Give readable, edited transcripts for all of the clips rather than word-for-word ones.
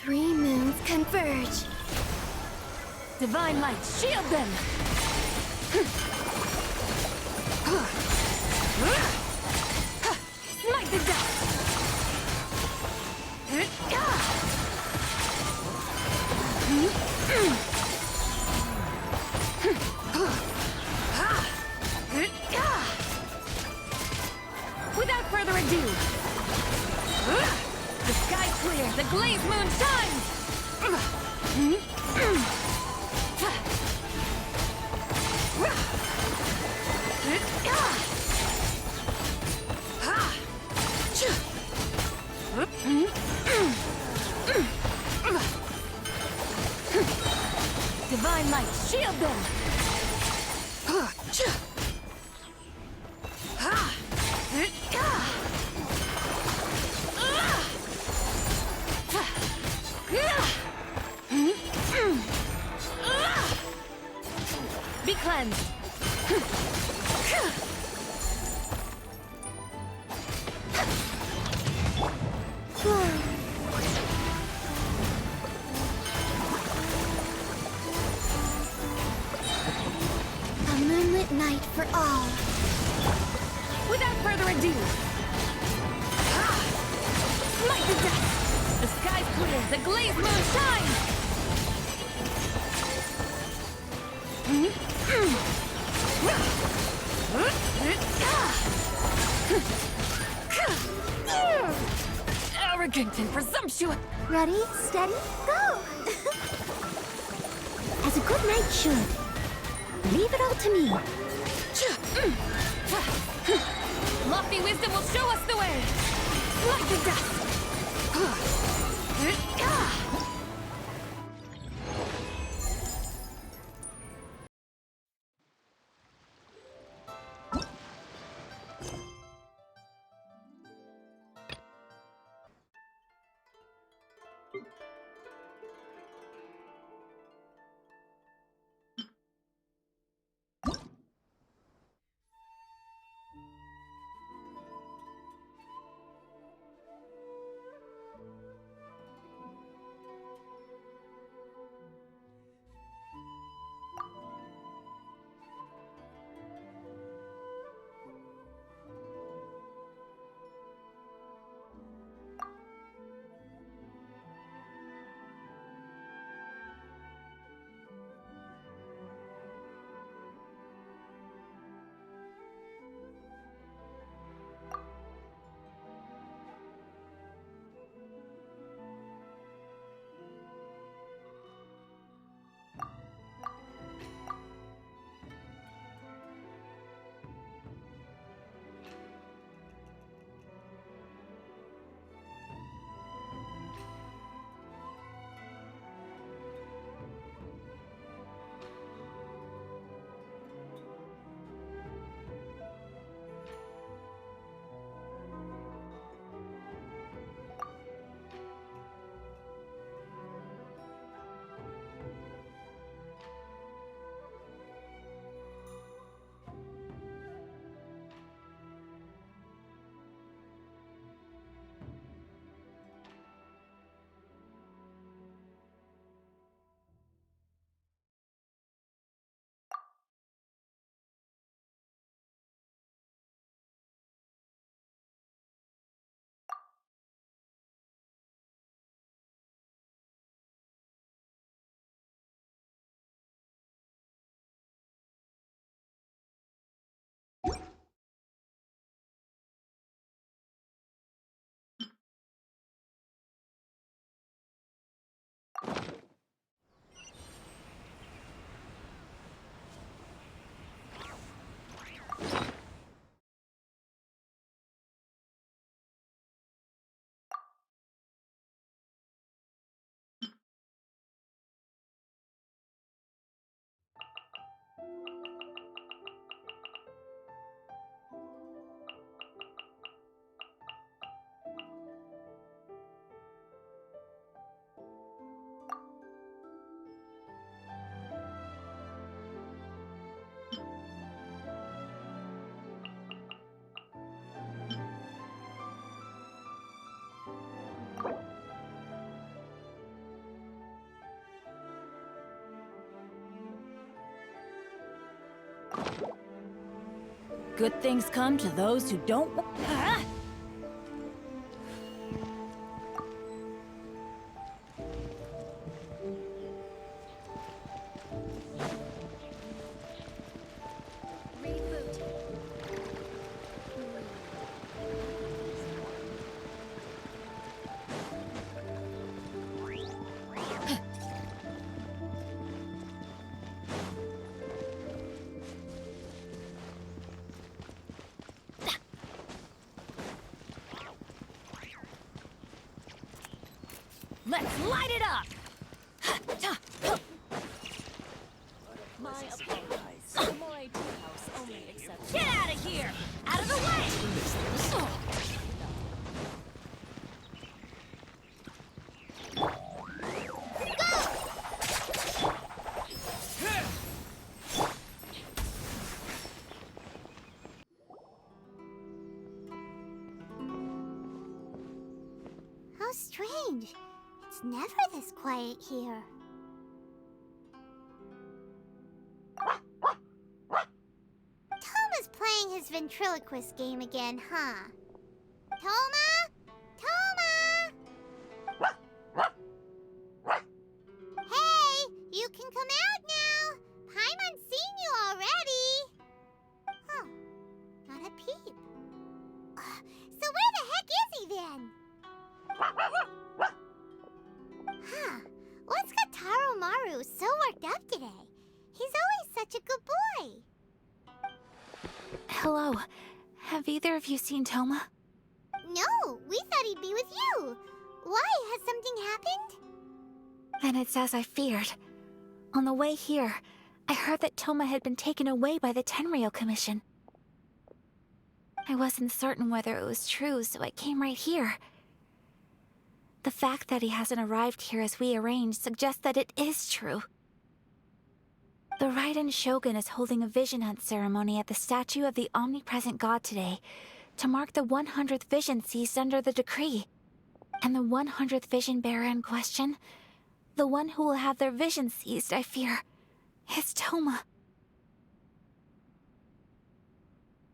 Three moons converge. Divine light, shield them! Smite the dust! Without further ado, the sky's clear, the glazed moon shines! Divine light, shield them! Be cleansed! A moonlit night for all. Without further ado, smite the dust! The sky's clear, the glazed moon shines! Arrogant and presumptuous! Ready, steady, go! As a good knight should. Leave it all to me. Lofty wisdom will show us the way! Like the dust! Good things come to those who don't Huh? Let's light it up! My apologies. Samurai Tea House only accepts. Get out of here! Out of the way! How strange. It's never this quiet here. Toma's playing his ventriloquist game again, huh? Toma? Toma! Hey, you can come out now. Paimon's seen you already. Huh, not a peep. So where the heck is he then? Huh, what's got Taro Maru so worked up today? He's always such a good boy. Hello. Have either of you seen Toma? No, we thought he'd be with you. Why? Has something happened? Then it's as I feared. On the way here, I heard that Toma had been taken away by the Tenryou Commission. I wasn't certain whether it was true, so I came right here. The fact that he hasn't arrived here as we arranged suggests that it is true. The Raiden Shogun is holding a vision hunt ceremony at the statue of the omnipresent god today to mark the 100th vision seized under the decree. And the 100th vision bearer in question, the one who will have their vision seized, I fear, is Toma.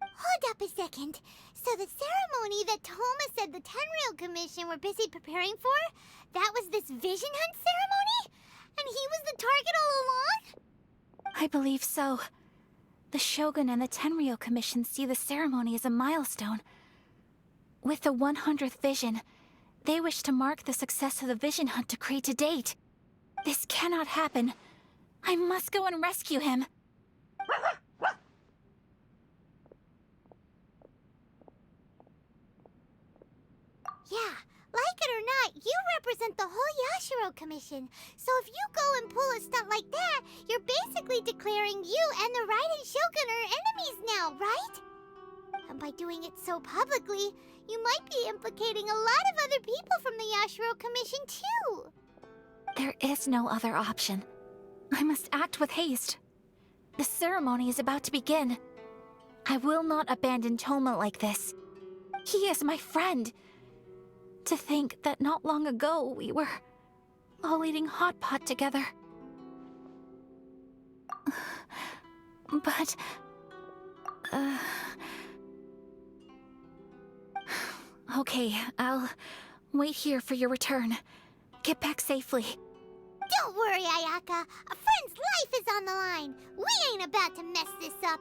Hold up a second. So the ceremony that Toma said the Tenryou Commission were busy preparing for, that was this vision hunt ceremony? And he was the target all along? I believe so. The Shogun and the Tenryou Commission see the ceremony as a milestone. With the 100th vision, they wish to mark the success of the vision hunt decree to date. This cannot happen. I must go and rescue him. Yeah, like it or not, you represent the whole Yashiro Commission. So if you go and pull a stunt like that, you're basically declaring you and the Raiden Shogun are enemies now, right? And by doing it so publicly, you might be implicating a lot of other people from the Yashiro Commission too. There is no other option. I must act with haste. The ceremony is about to begin. I will not abandon Toma like this. He is my friend. To think that not long ago we were all eating hot pot together. But... Okay, I'll wait here for your return. Get back safely. Don't worry, Ayaka. A friend's life is on the line. We ain't about to mess this up.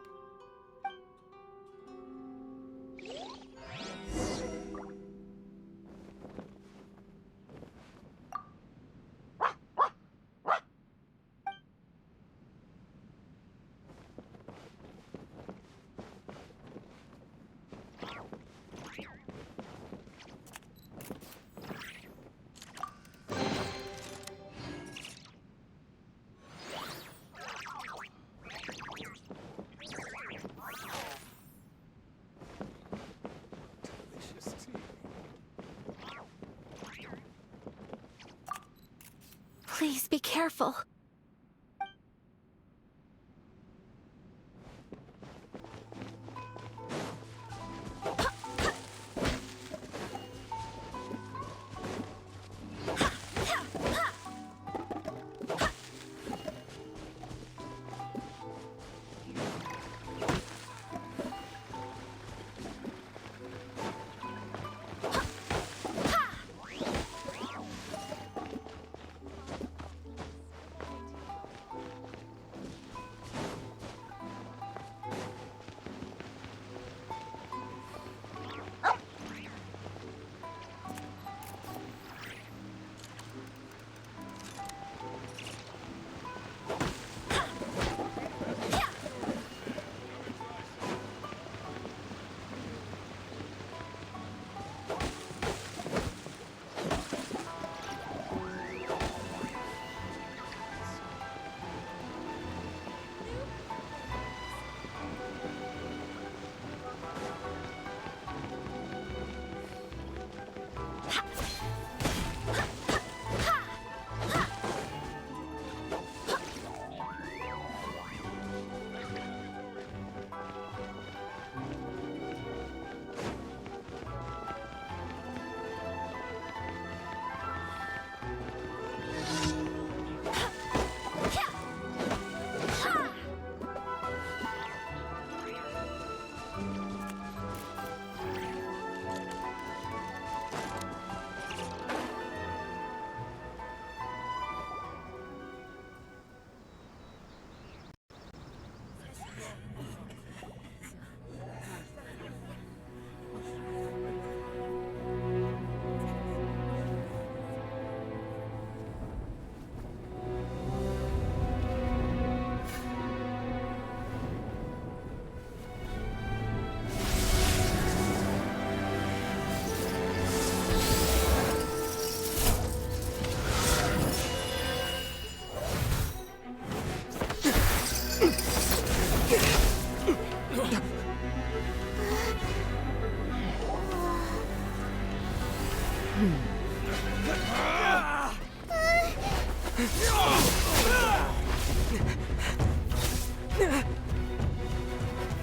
Please be careful.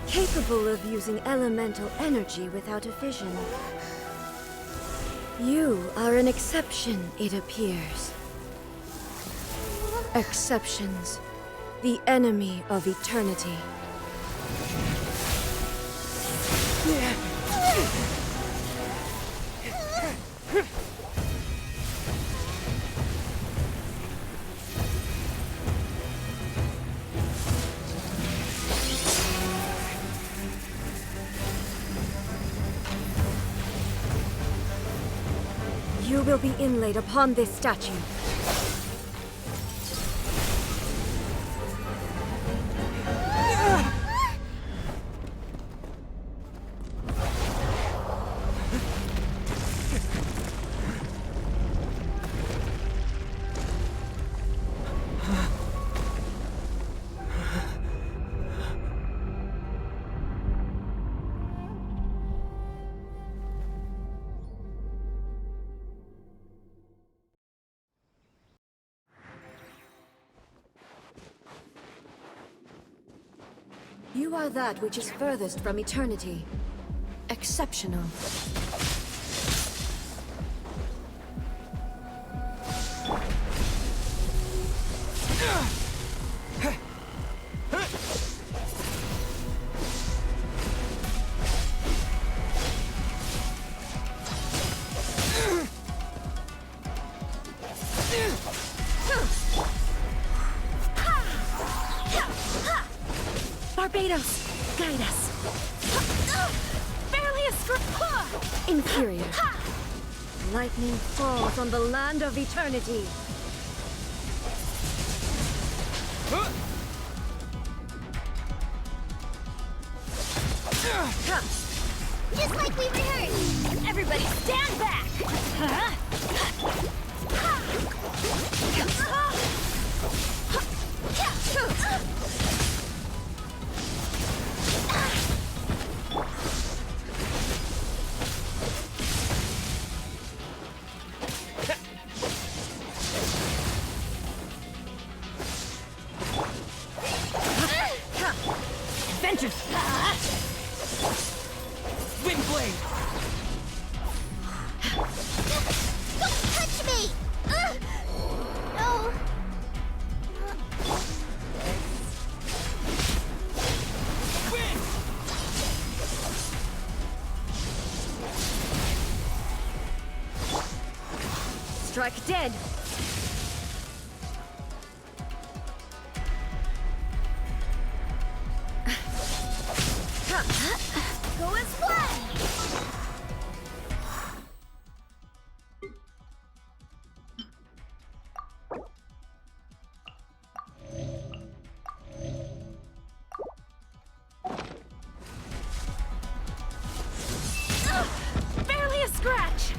Capable of using elemental energy without a fission. You are an exception, it appears. Exceptions. The enemy of eternity. You will be inlaid upon this statue. You are that which is furthest from eternity. Exceptional. Barbados, guide us. Barely a script. Inferior. Lightning falls on the land of eternity. Just like we rehearsed! Everybody stand back! Vengeance! Windblade! Don't touch me! No. Wind! Strike dead. Go as one! Barely a scratch!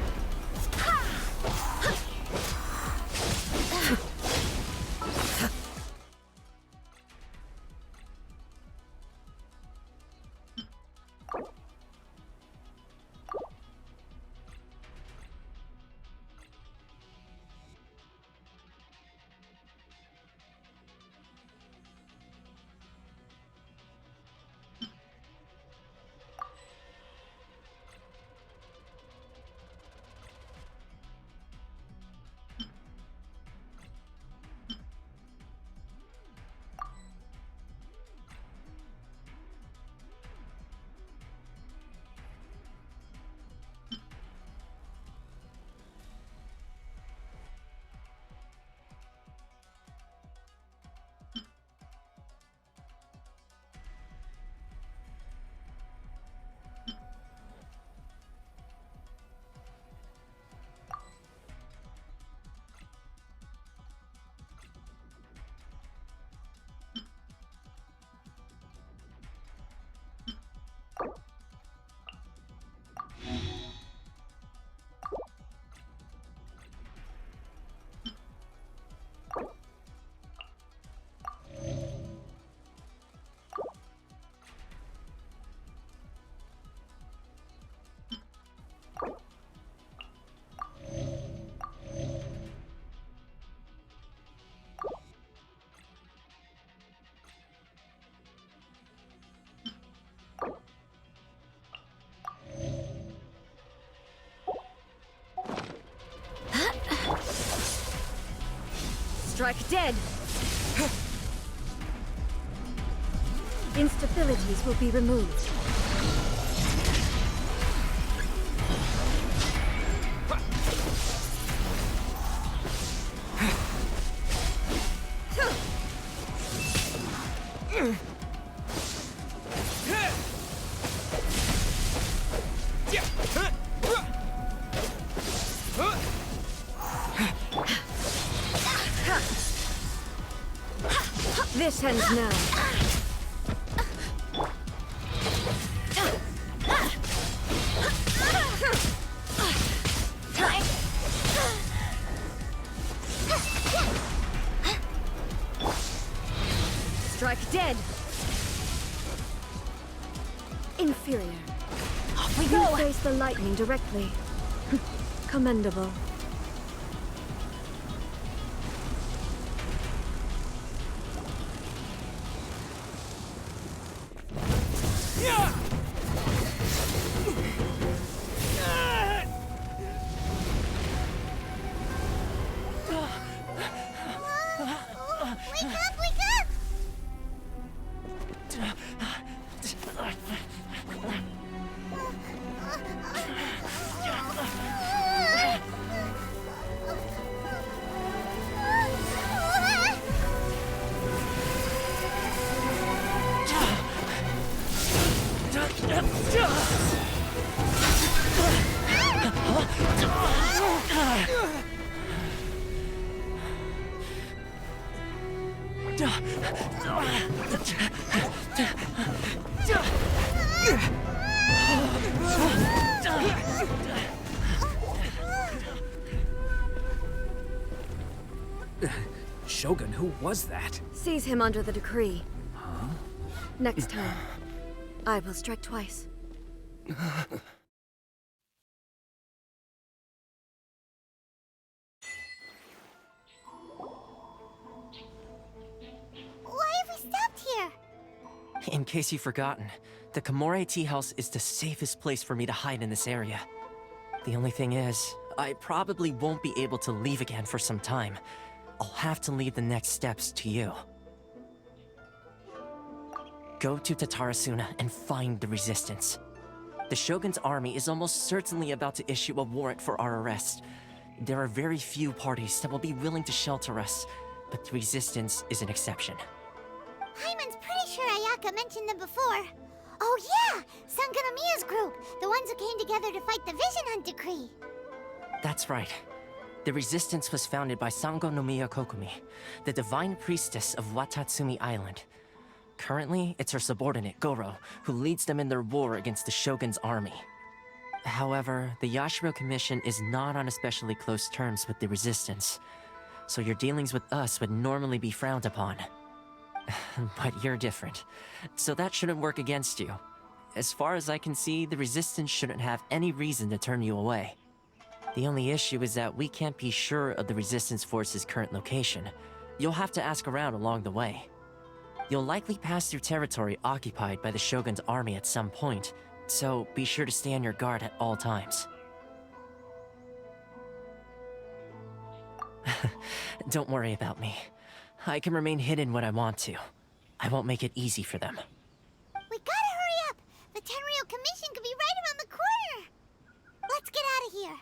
Strike dead! Instabilities will be removed. This ends now. Strike dead. Inferior. Off we You go! face the lightning directly. Commendable. Wake up, wake up! Shogun, who was that? Seize him under the decree. Next time, I will strike twice. Why have we stopped here? In case you've forgotten, the Komore Tea House is the safest place for me to hide in this area. The only thing is, I probably won't be able to leave again for some time. I'll have to leave the next steps to you. Go to Tatara and find the Resistance. The Shogun's army is almost certainly about to issue a warrant for our arrest. There are very few parties that will be willing to shelter us, but the Resistance is an exception. Hyman's pretty sure Ayaka mentioned them before. Oh yeah! Sangonomiya's group! The ones who came together to fight the Vision Hunt Decree! That's right. The Resistance was founded by Sango no Miya Kokumi, the divine priestess of Watatsumi Island. Currently, it's her subordinate, Goro, who leads them in their war against the Shogun's army. However, the Yashiro Commission is not on especially close terms with the Resistance, so your dealings with us would normally be frowned upon. But you're different, so that shouldn't work against you. As far as I can see, the Resistance shouldn't have any reason to turn you away. The only issue is that we can't be sure of the Resistance Force's current location. You'll have to ask around along the way. You'll likely pass through territory occupied by the Shogun's army at some point, so be sure to stay on your guard at all times. Don't worry about me. I can remain hidden when I want to. I won't make it easy for them. We gotta hurry up! The Tenryou Commission could be right around the corner! Let's get out of here!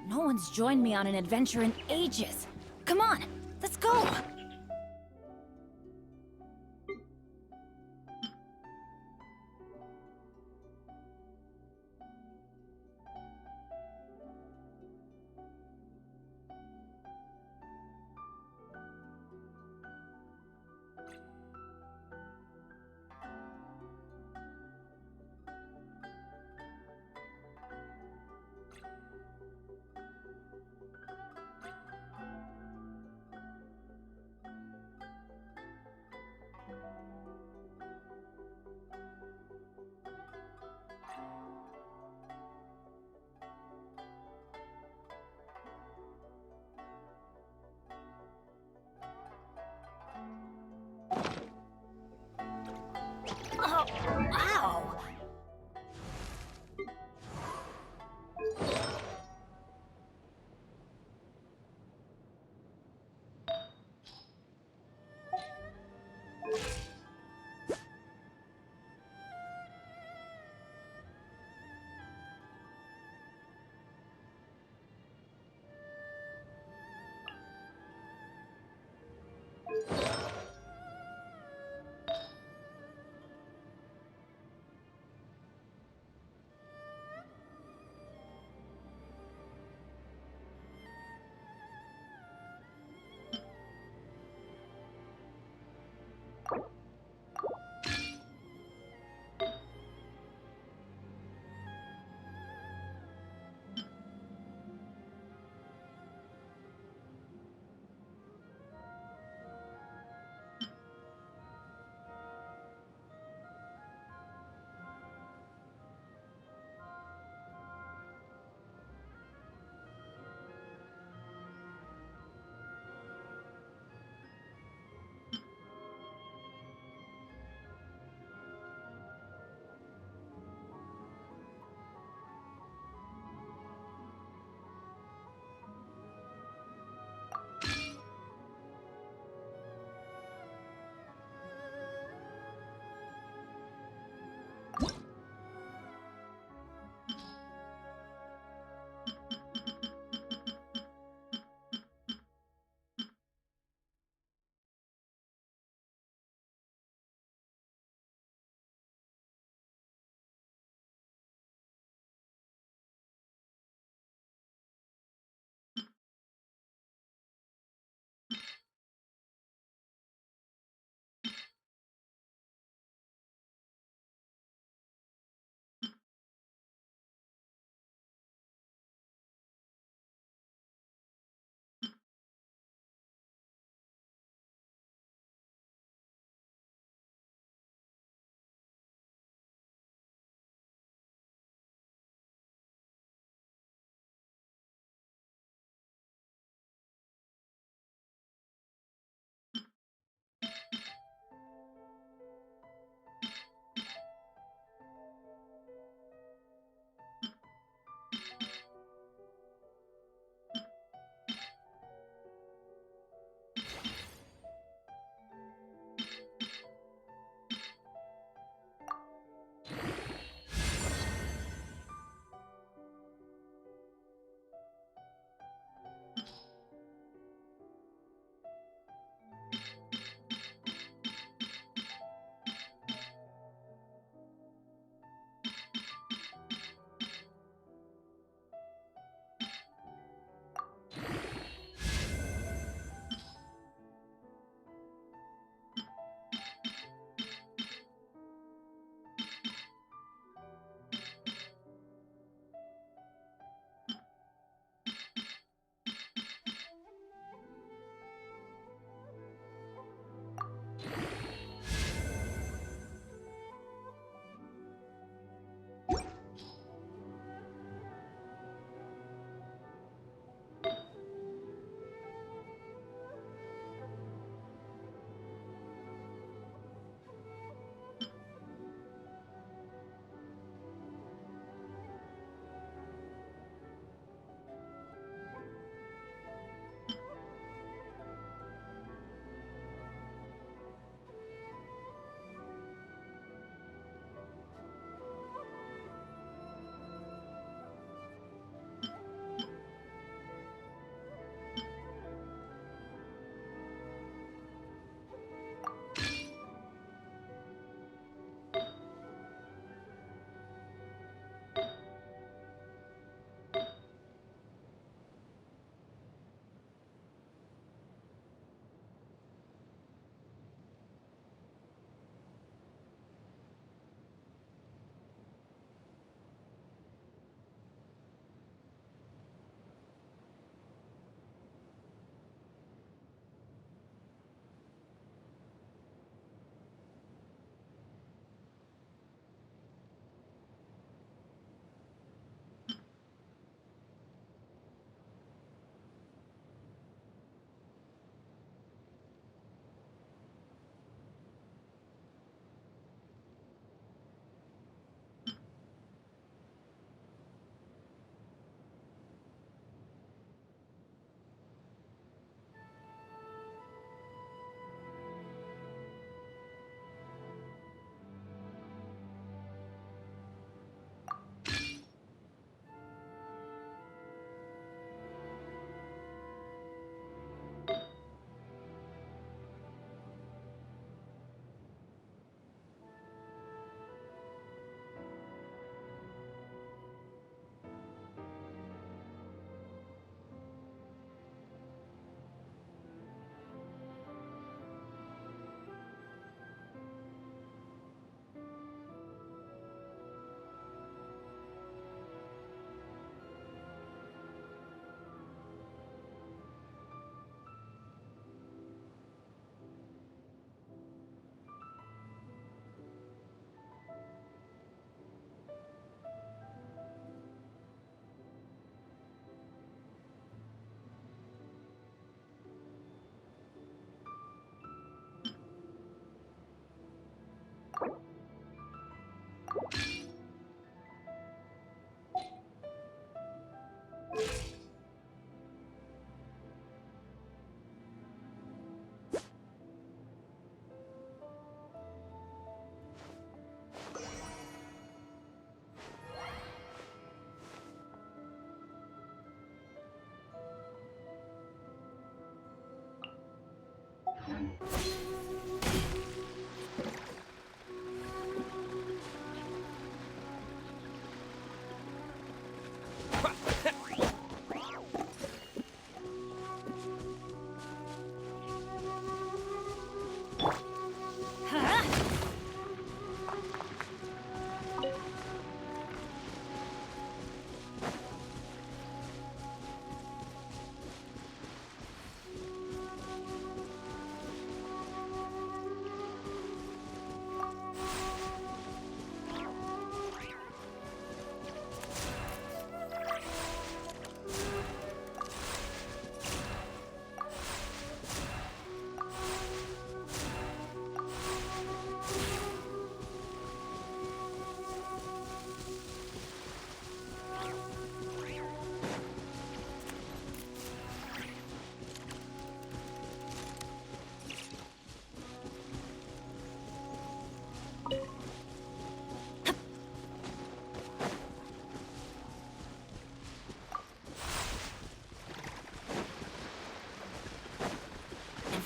No one's joined me on an adventure in ages. Come on, let's go!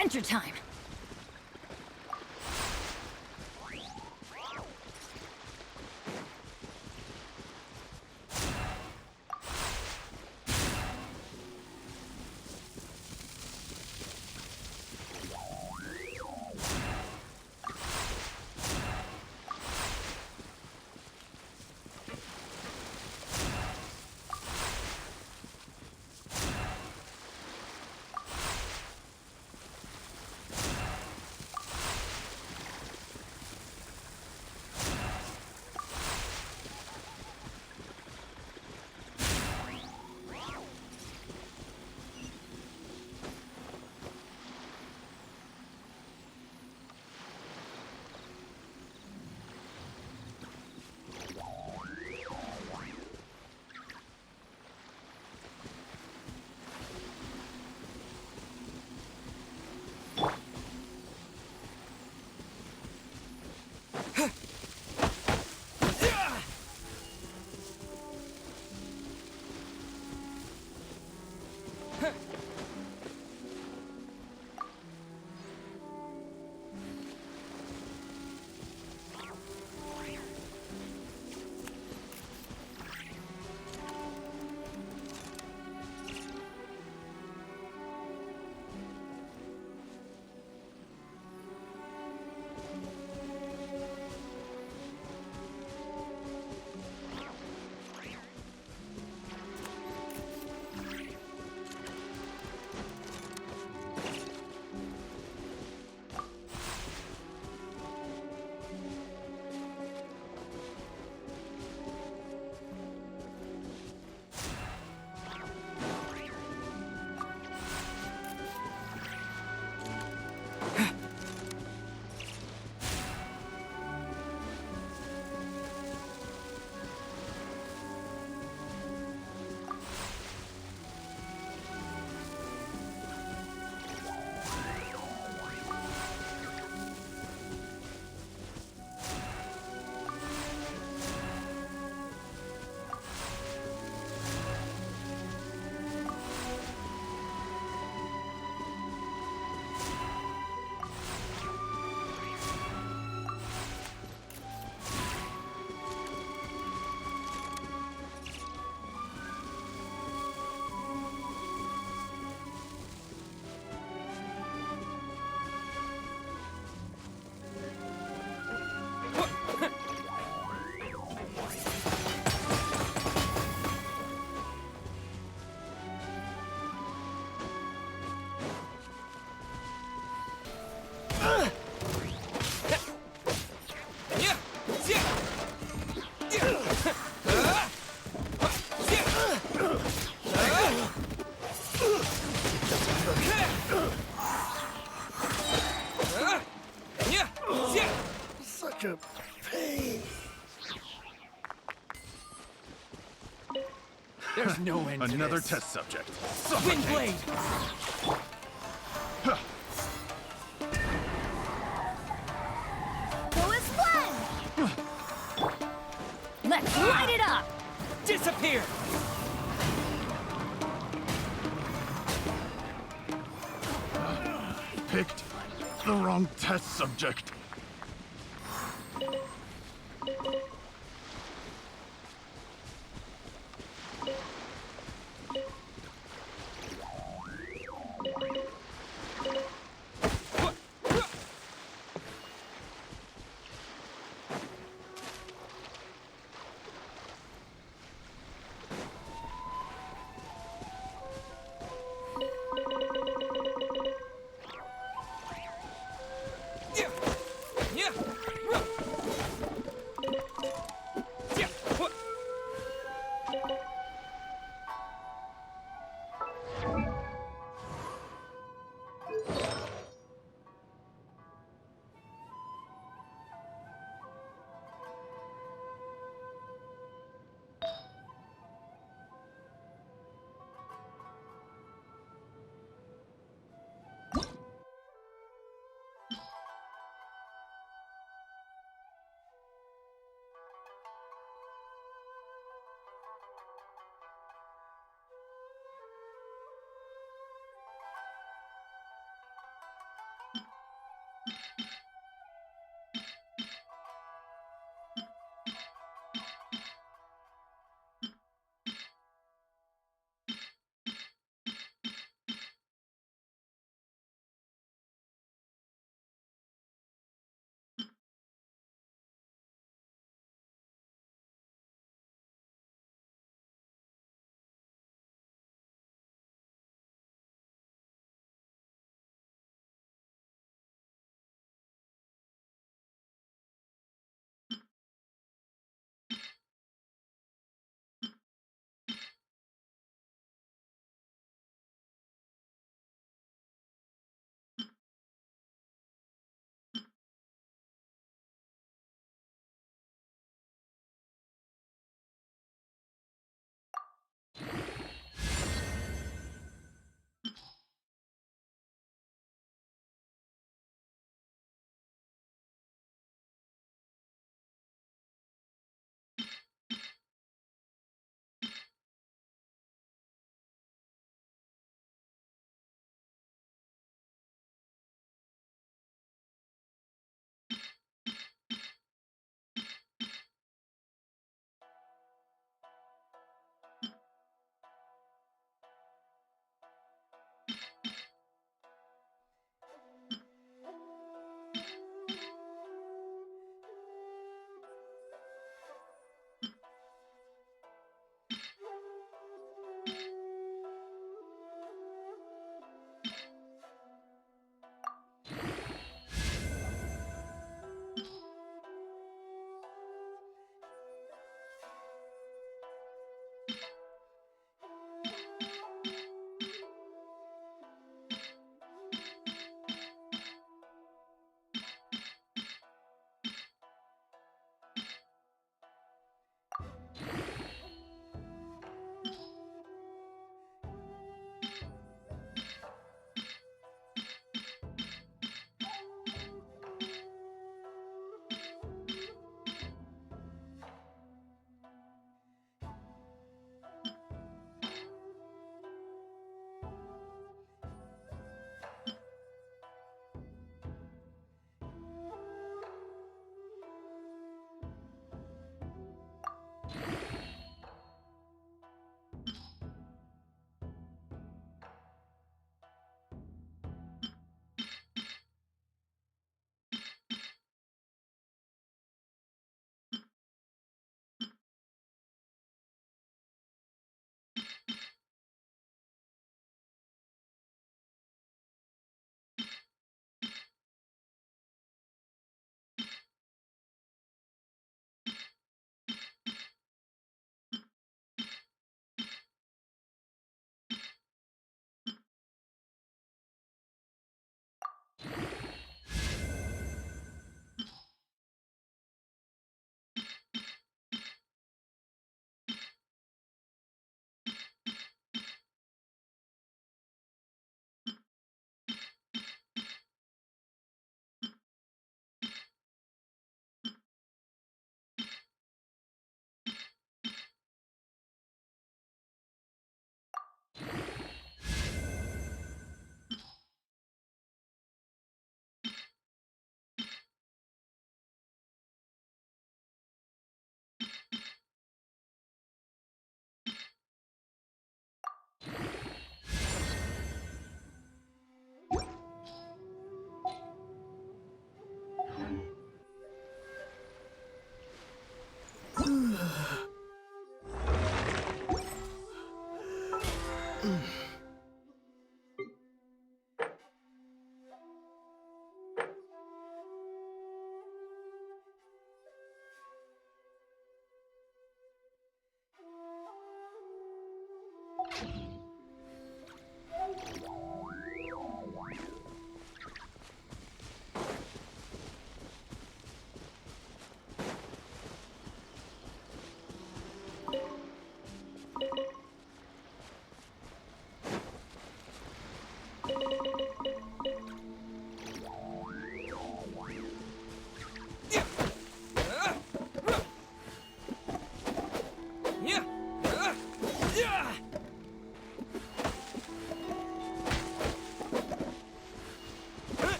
Adventure time! Such a pain. There's no end to Another this. test subject. Wind blade! Go as planned! Let's light it up! Disappear! Picked The wrong test subject.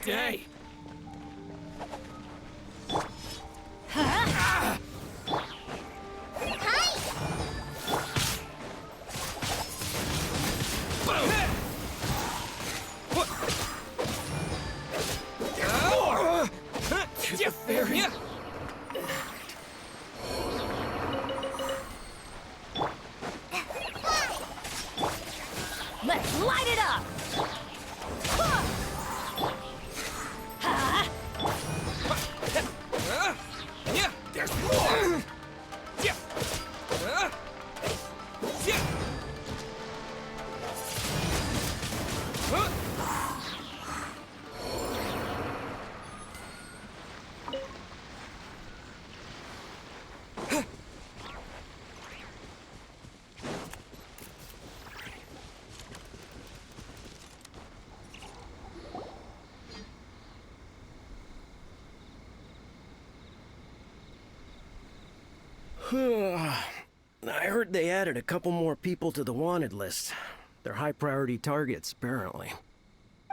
Stay! To the fairy! Let's light it up! Yeah, there's more! Yeah. Yeah. I heard they added a couple more people to the wanted list. They're high-priority targets, apparently.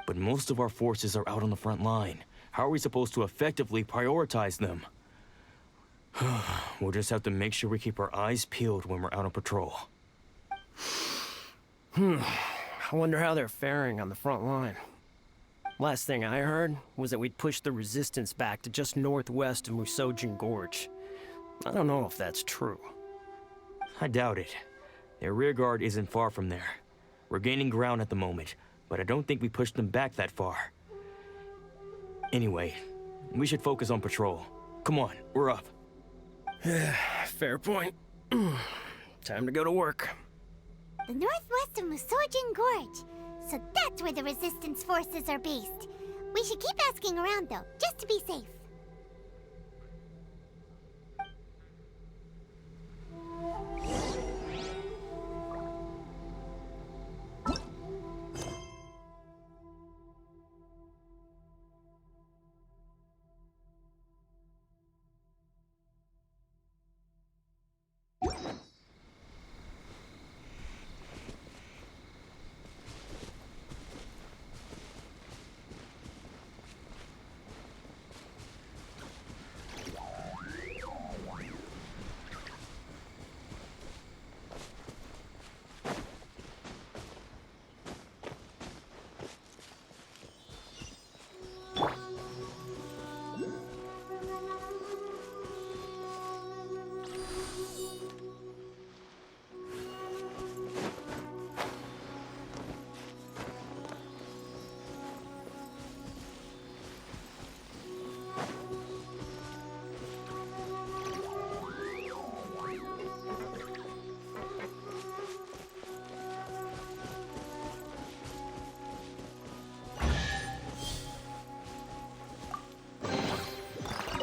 But most of our forces are out on the front line. How are we supposed to effectively prioritize them? We'll just have to make sure we keep our eyes peeled when we're out on patrol. I wonder how they're faring on the front line. Last thing I heard was that we'd pushed the resistance back to just northwest of Musojin Gorge. I don't know if that's true. I doubt it. Their rearguard isn't far from there. We're gaining ground at the moment, but I don't think we pushed them back that far. Anyway, we should focus on patrol. Come on, we're up. Fair point. Time to go to work. The northwest of Musojin Gorge. So that's where the resistance forces are based. We should keep asking around though, just to be safe.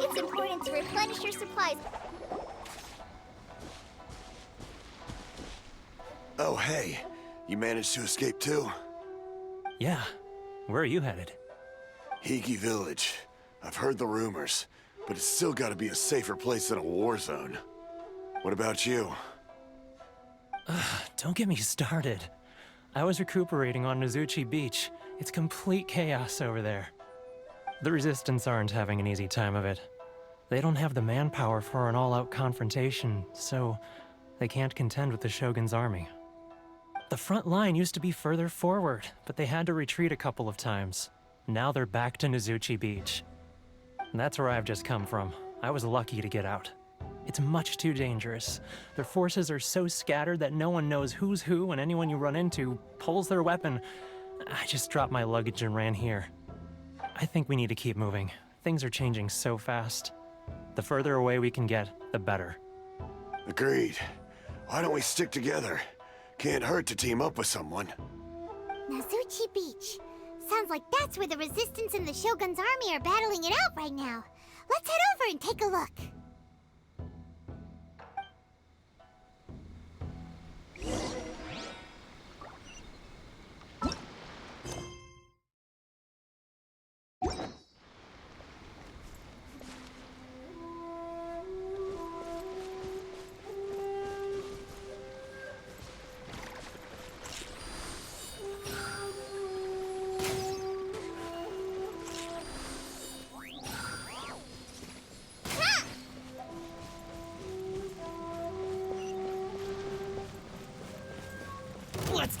It's important to replenish your supplies. Oh, hey. You managed to escape too? Yeah. Where are you headed? Higi Village. I've heard the rumors, but it's still gotta be a safer place than a war zone. What about you? Don't get me started. I was recuperating on Nozuchi Beach. It's complete chaos over there. The Resistance aren't having an easy time of it. They don't have the manpower for an all-out confrontation, so they can't contend with the Shogun's army. The front line used to be further forward, but they had to retreat a couple of times. Now they're back to Nozuchi Beach. That's where I've just come from. I was lucky to get out. It's much too dangerous. Their forces are so scattered that no one knows who's who, and anyone you run into pulls their weapon. I just dropped my luggage and ran here. I think we need to keep moving. Things are changing so fast. The further away we can get, the better. Agreed. Why don't we stick together? Can't hurt to team up with someone. Nozuchi Beach. Sounds like that's where the Resistance and the Shogun's army are battling it out right now. Let's head over and take a look.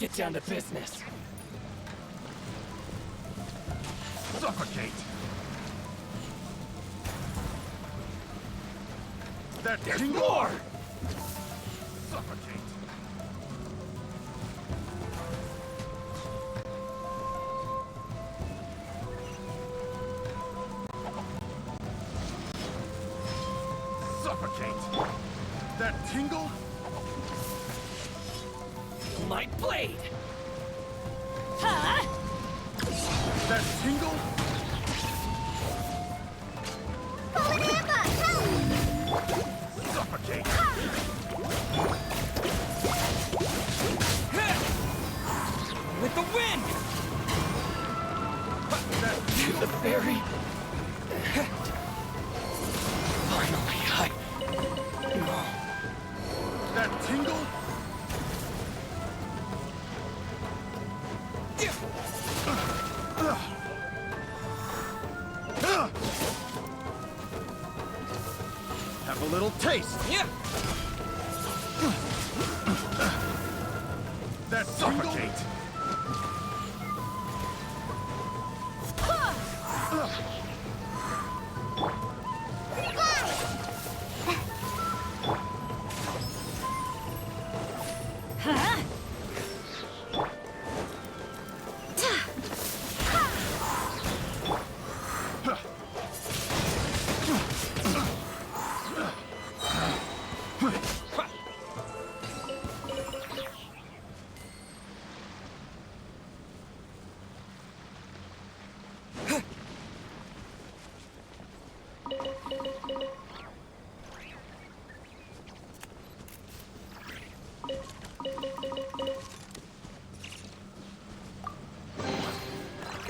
get down to business. Suffocate! There's more! Suffocate! Suffocate! That tingle? Light blade! Huh? That tingle? Suffocate! With the wind! That The very end. Finally, That tingle? Have a little taste. Yeah. That suffocate. Huh?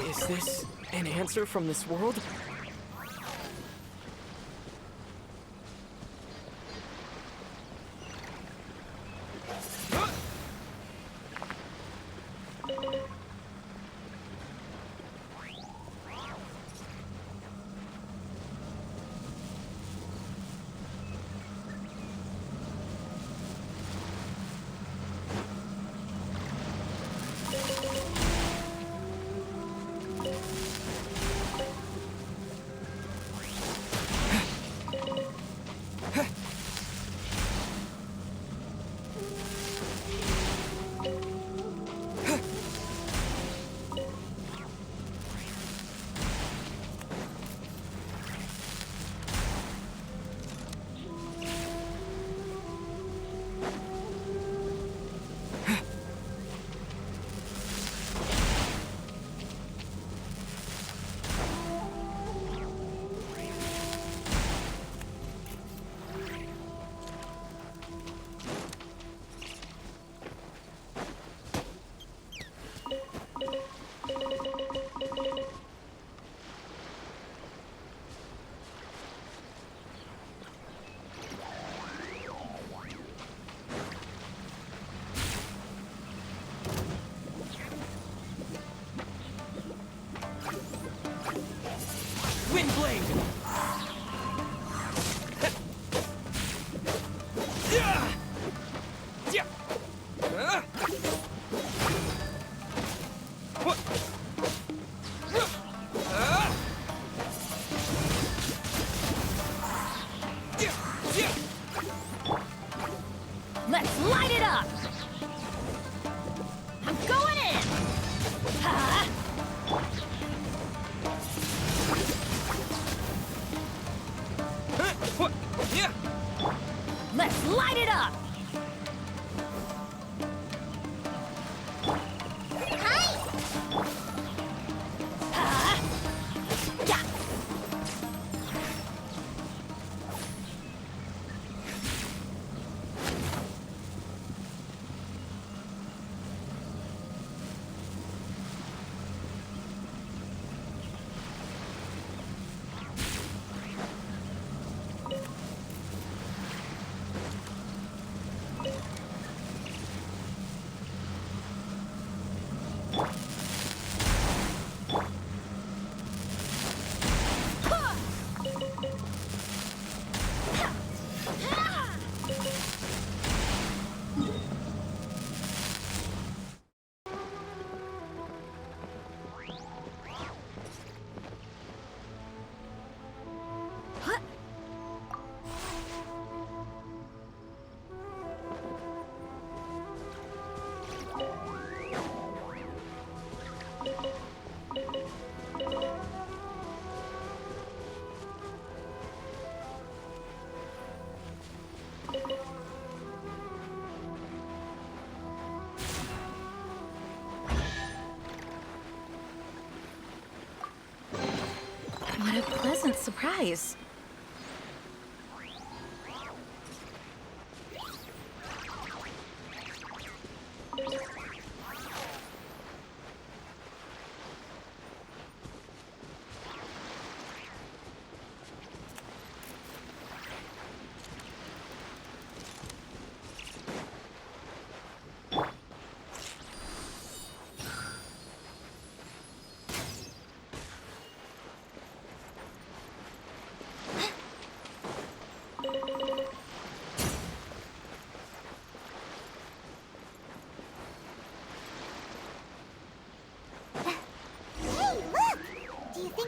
Is this an answer from this world? Windblade! Let's light it up! I'm going in! Huh? Let's light it up! Huh? Yeah. What a pleasant surprise.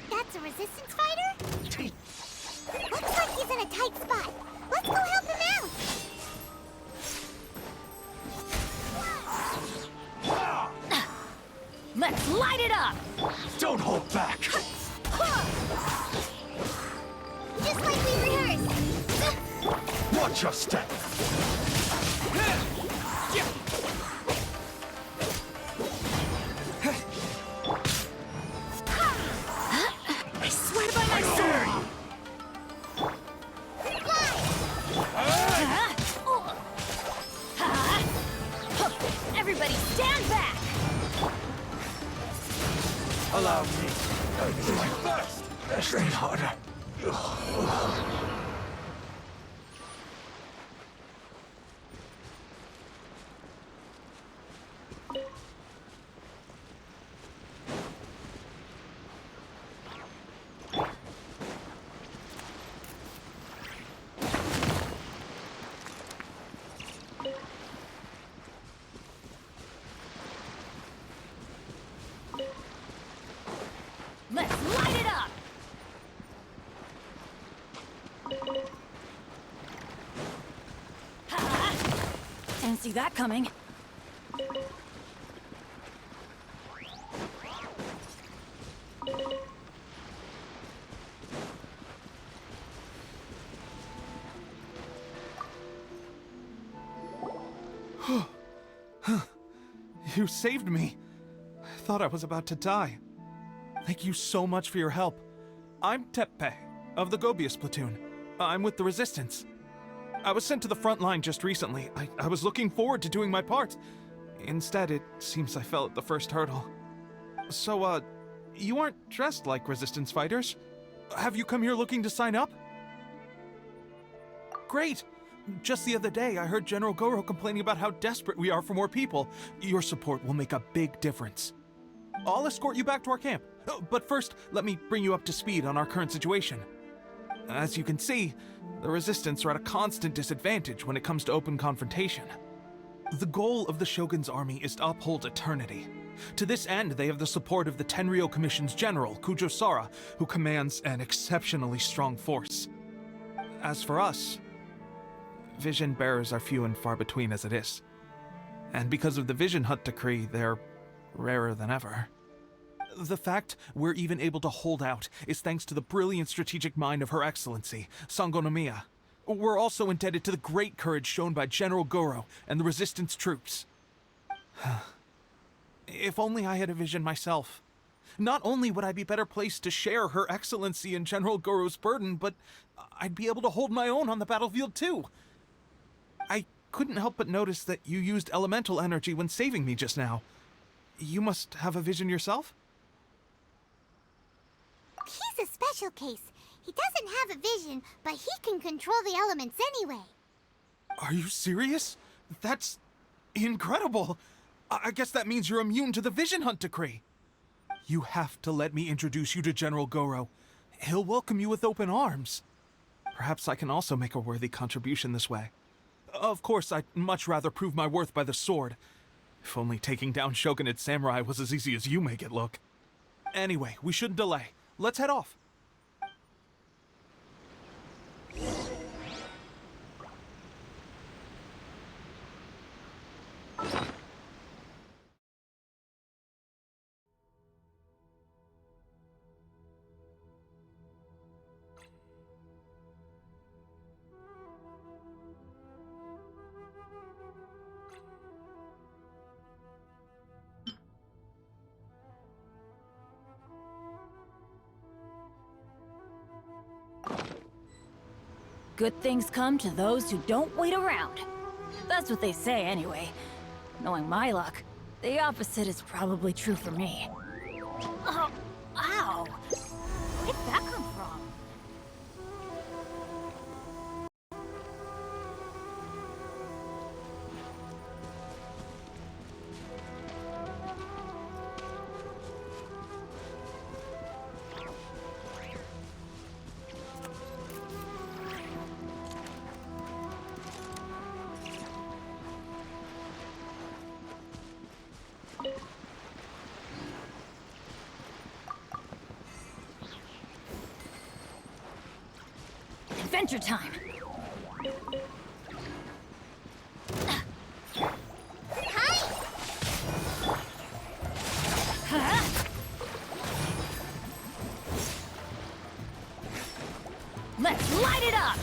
That's a resistance fighter? Looks like he's in a tight spot. Let's go help him out! Let's light it up! Don't hold back! Just like we rehearsed. Watch your step! I swear by my sword! Everybody stand back! Allow me. My best! Train harder. Let's light it up! Didn't see that coming. You saved me. I thought I was about to die. Thank you so much for your help. I'm Teppei, of the Gobius platoon. I'm with the Resistance. I was sent to the front line just recently. I was looking forward to doing my part. Instead, it seems I fell at the first hurdle. So, you aren't dressed like Resistance fighters? Have you come here looking to sign up? Great! Just the other day, I heard General Goro complaining about how desperate we are for more people. Your support will make a big difference. I'll escort you back to our camp. But first, let me bring you up to speed on our current situation. As you can see, the Resistance are at a constant disadvantage when it comes to open confrontation. The goal of the Shogun's army is to uphold eternity. To this end, they have the support of the Tenryou Commission's general, Kujosara, who commands an exceptionally strong force. As for us, vision bearers are few and far between as it is. And because of the Vision Hut decree, they're rarer than ever. The fact we're even able to hold out is thanks to the brilliant strategic mind of Her Excellency, Sango Nomiya. We're also indebted to the great courage shown by General Goro and the Resistance troops. If only I had a vision myself. Not only would I be better placed to share Her Excellency and General Goro's burden, but I'd be able to hold my own on the battlefield too. I couldn't help but notice that you used elemental energy when saving me just now. You must have a vision yourself? He's a special case. He doesn't have a vision, but he can control the elements anyway. Are you serious? That's incredible. I guess that means you're immune to the Vision Hunt decree. You have to let me introduce you to General Goro. He'll welcome you with open arms. Perhaps I can also make a worthy contribution this way. Of course, I'd much rather prove my worth by the sword. If only taking down Shogunate samurai was as easy as you make it look. Anyway, we shouldn't delay. Let's head off. Good things come to those who don't wait around. That's what they say anyway. Knowing my luck, the opposite is probably true for me. Oh, ow! Where did that come from? Adventure time! Let's light it up!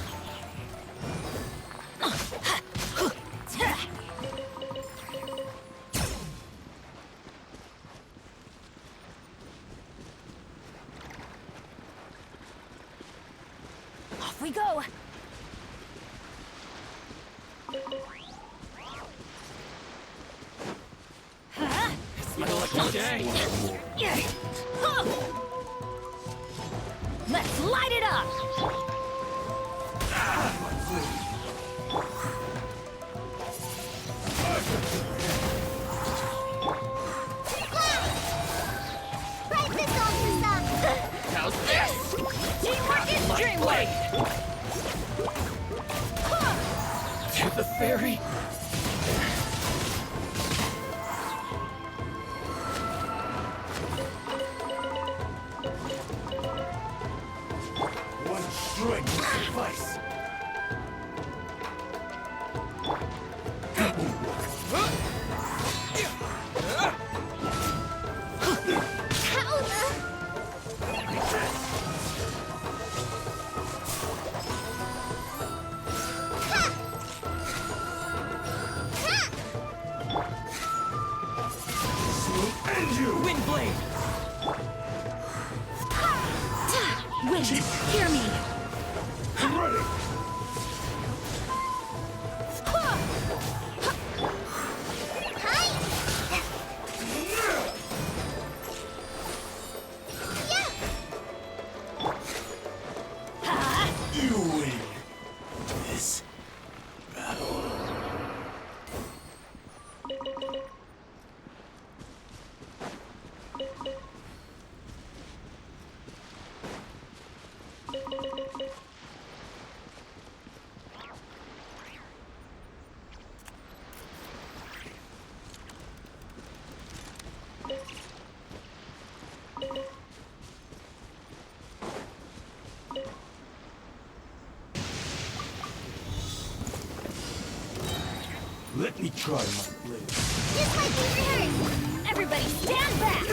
Off we go! Let's light it up! Right this officer! How's this? Teamwork is dreamwork! To the ferry. One strike will suffice. Windblade. Wind, hear me! I'm ready. You win this battle. Let me try my blade. This might be yours! Everybody stand back!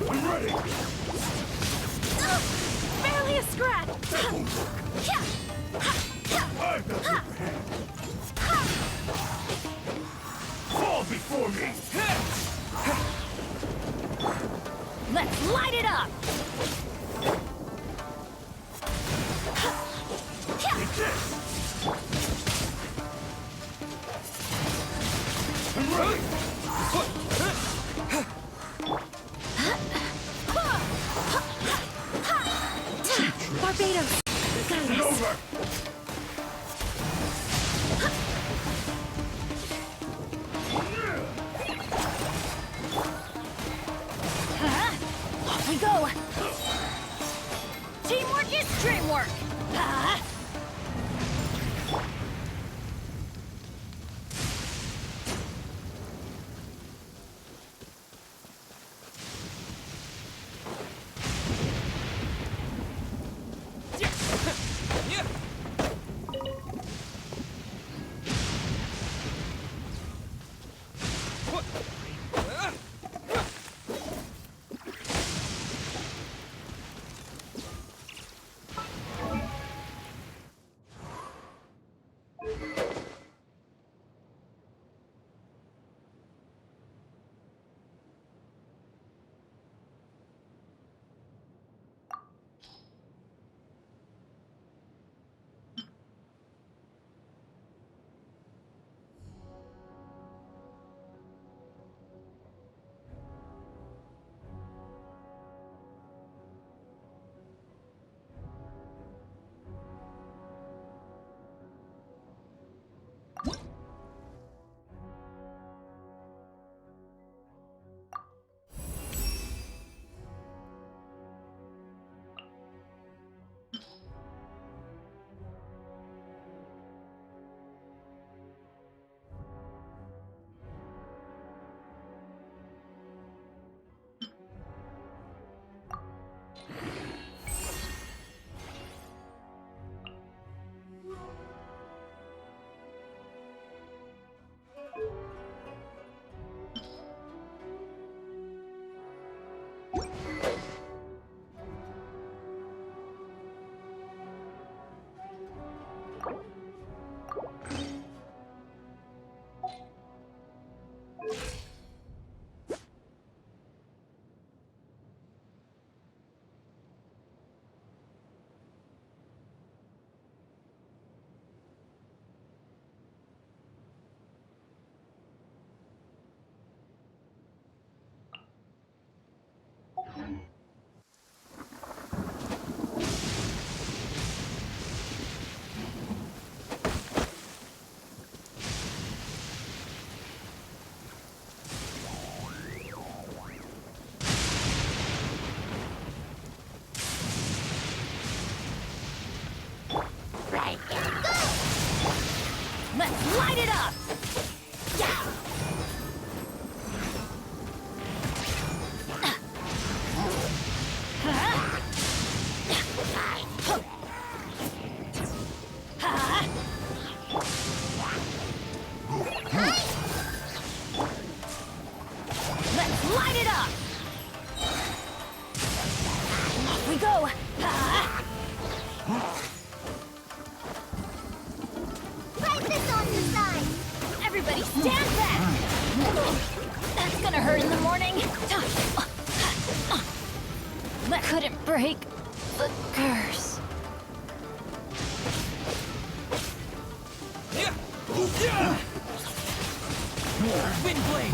I'm ready. Barely a scratch! I've got your hand. Fall before me. Let's light it up! Take this. I'm ready. Barbados! Got Get us. over. Off we go! Teamwork is dreamwork! Let's light it up! Let's light it up! Off we go! Right this on the side! Everybody stand back! That's gonna hurt in the morning. That couldn't break the curse. Wind blade!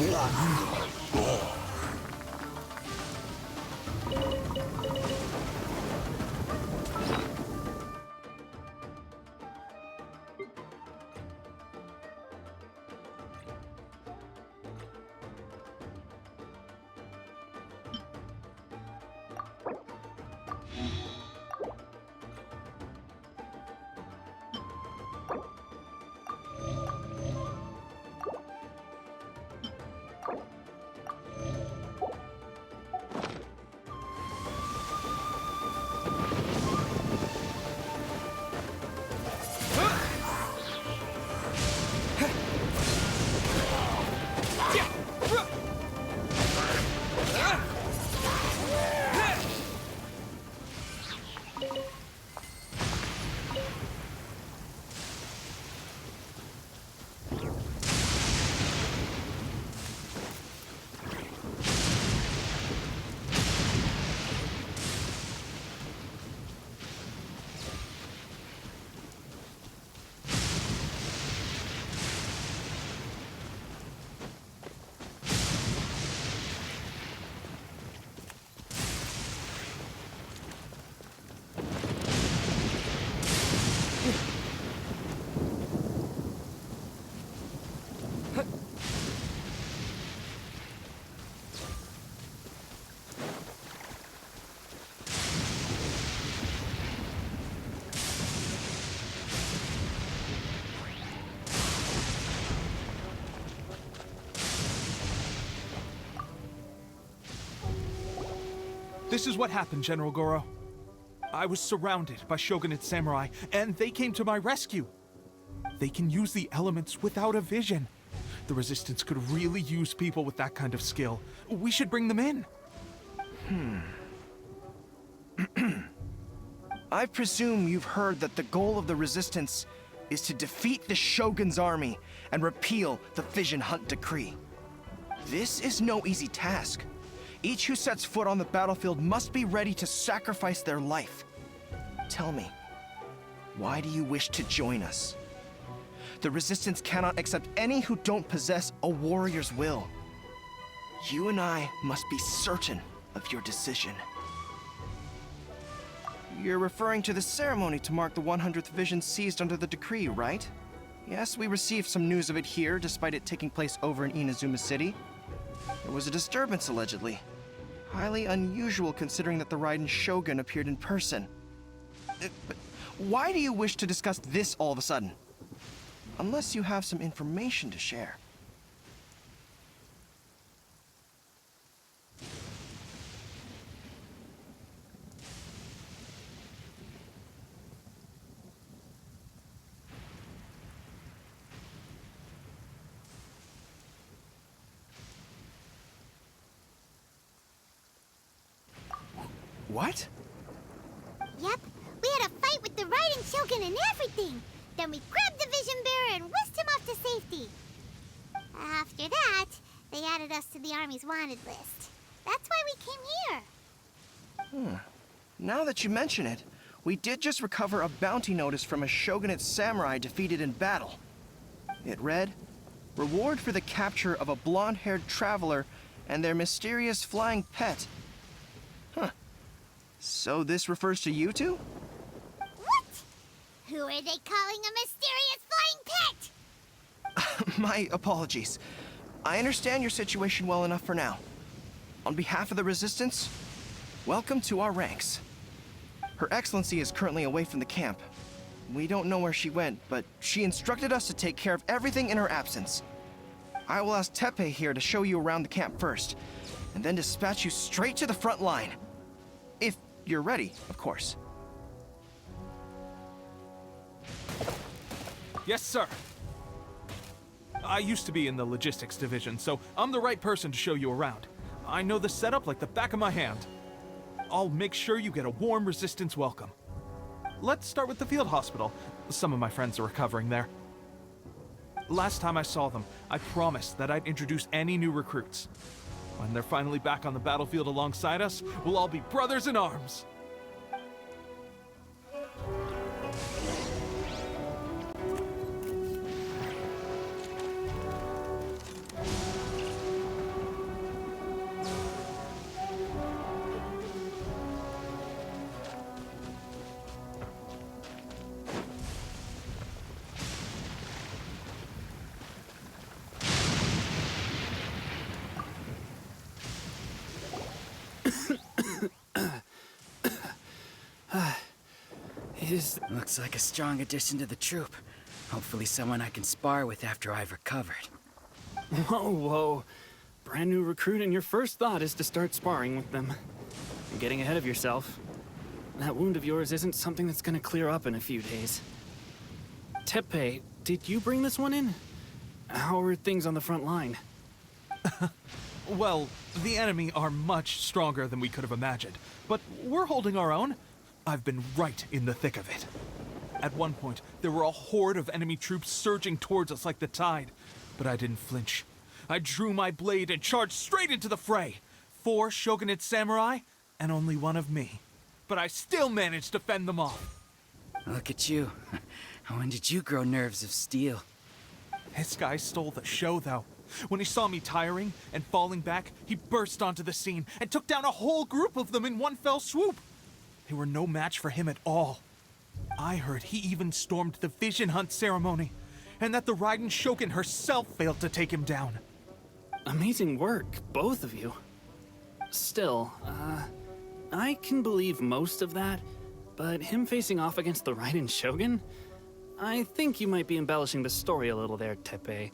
This is what happened, General Goro. I was surrounded by Shogunate samurai, and they came to my rescue. They can use the elements without a vision. The Resistance could really use people with that kind of skill. We should bring them in. I presume you've heard that the goal of the Resistance is to defeat the Shogun's army and repeal the Vision Hunt Decree. This is no easy task. Each who sets foot on the battlefield must be ready to sacrifice their life. Tell me, why do you wish to join us? The Resistance cannot accept any who don't possess a warrior's will. You and I must be certain of your decision. You're referring to the ceremony to mark the 100th Vision seized under the decree, right? Yes, we received some news of it here, despite it taking place over in Inazuma City. There was a disturbance, allegedly. Highly unusual considering that the Raiden Shogun appeared in person. But why do you wish to discuss this all of a sudden? Unless you have some information to share. What? Yep, we had a fight with the Raiden Shogun and everything. Then we grabbed the Vision Bearer and whisked him off to safety. After that, they added us to the Army's wanted list. That's why we came here. Now that you mention it, we did just recover a bounty notice from a Shogunate samurai defeated in battle. It read, "Reward for the capture of a blonde-haired traveler and their mysterious flying pet." So this refers to you two? What? Who are they calling a mysterious flying pet? My apologies. I understand your situation well enough for now. On behalf of the Resistance, welcome to our ranks. Her Excellency is currently away from the camp. We don't know where she went, but she instructed us to take care of everything in her absence. I will ask Teppei here to show you around the camp first, and then dispatch you straight to the front line. If you're ready, of course. Yes, sir. I used to be in the logistics division, so I'm the right person to show you around. I know the setup like the back of my hand. I'll make sure you get a warm Resistance welcome. Let's start with the field hospital. Some of my friends are recovering there. Last time I saw them, I promised that I'd introduce any new recruits. When they're finally back on the battlefield alongside us, we'll all be brothers in arms. Looks like a strong addition to the troop. Hopefully someone I can spar with after I've recovered. Whoa, whoa. Brand new recruit and your first thought is to start sparring with them. You're getting ahead of yourself. That wound of yours isn't something that's gonna clear up in a few days. Teppei, did you bring this one in? How are things on the front line? Well, the enemy are much stronger than we could have imagined, but we're holding our own. I've been right in the thick of it. At one point, there were a horde of enemy troops surging towards us like the tide, but I didn't flinch. I drew my blade and charged straight into the fray. 4 shogunate samurai, and only 1 of me. But I still managed to fend them off. Look at you. When did you grow nerves of steel? This guy stole the show, though. When he saw me tiring and falling back, he burst onto the scene and took down a whole group of them in one fell swoop. They were no match for him at all. I heard he even stormed the vision hunt ceremony, and that the Raiden Shogun herself failed to take him down. Amazing work, both of you. Still, I can believe most of that, but him facing off against the Raiden Shogun? I think you might be embellishing the story a little there, Teppei.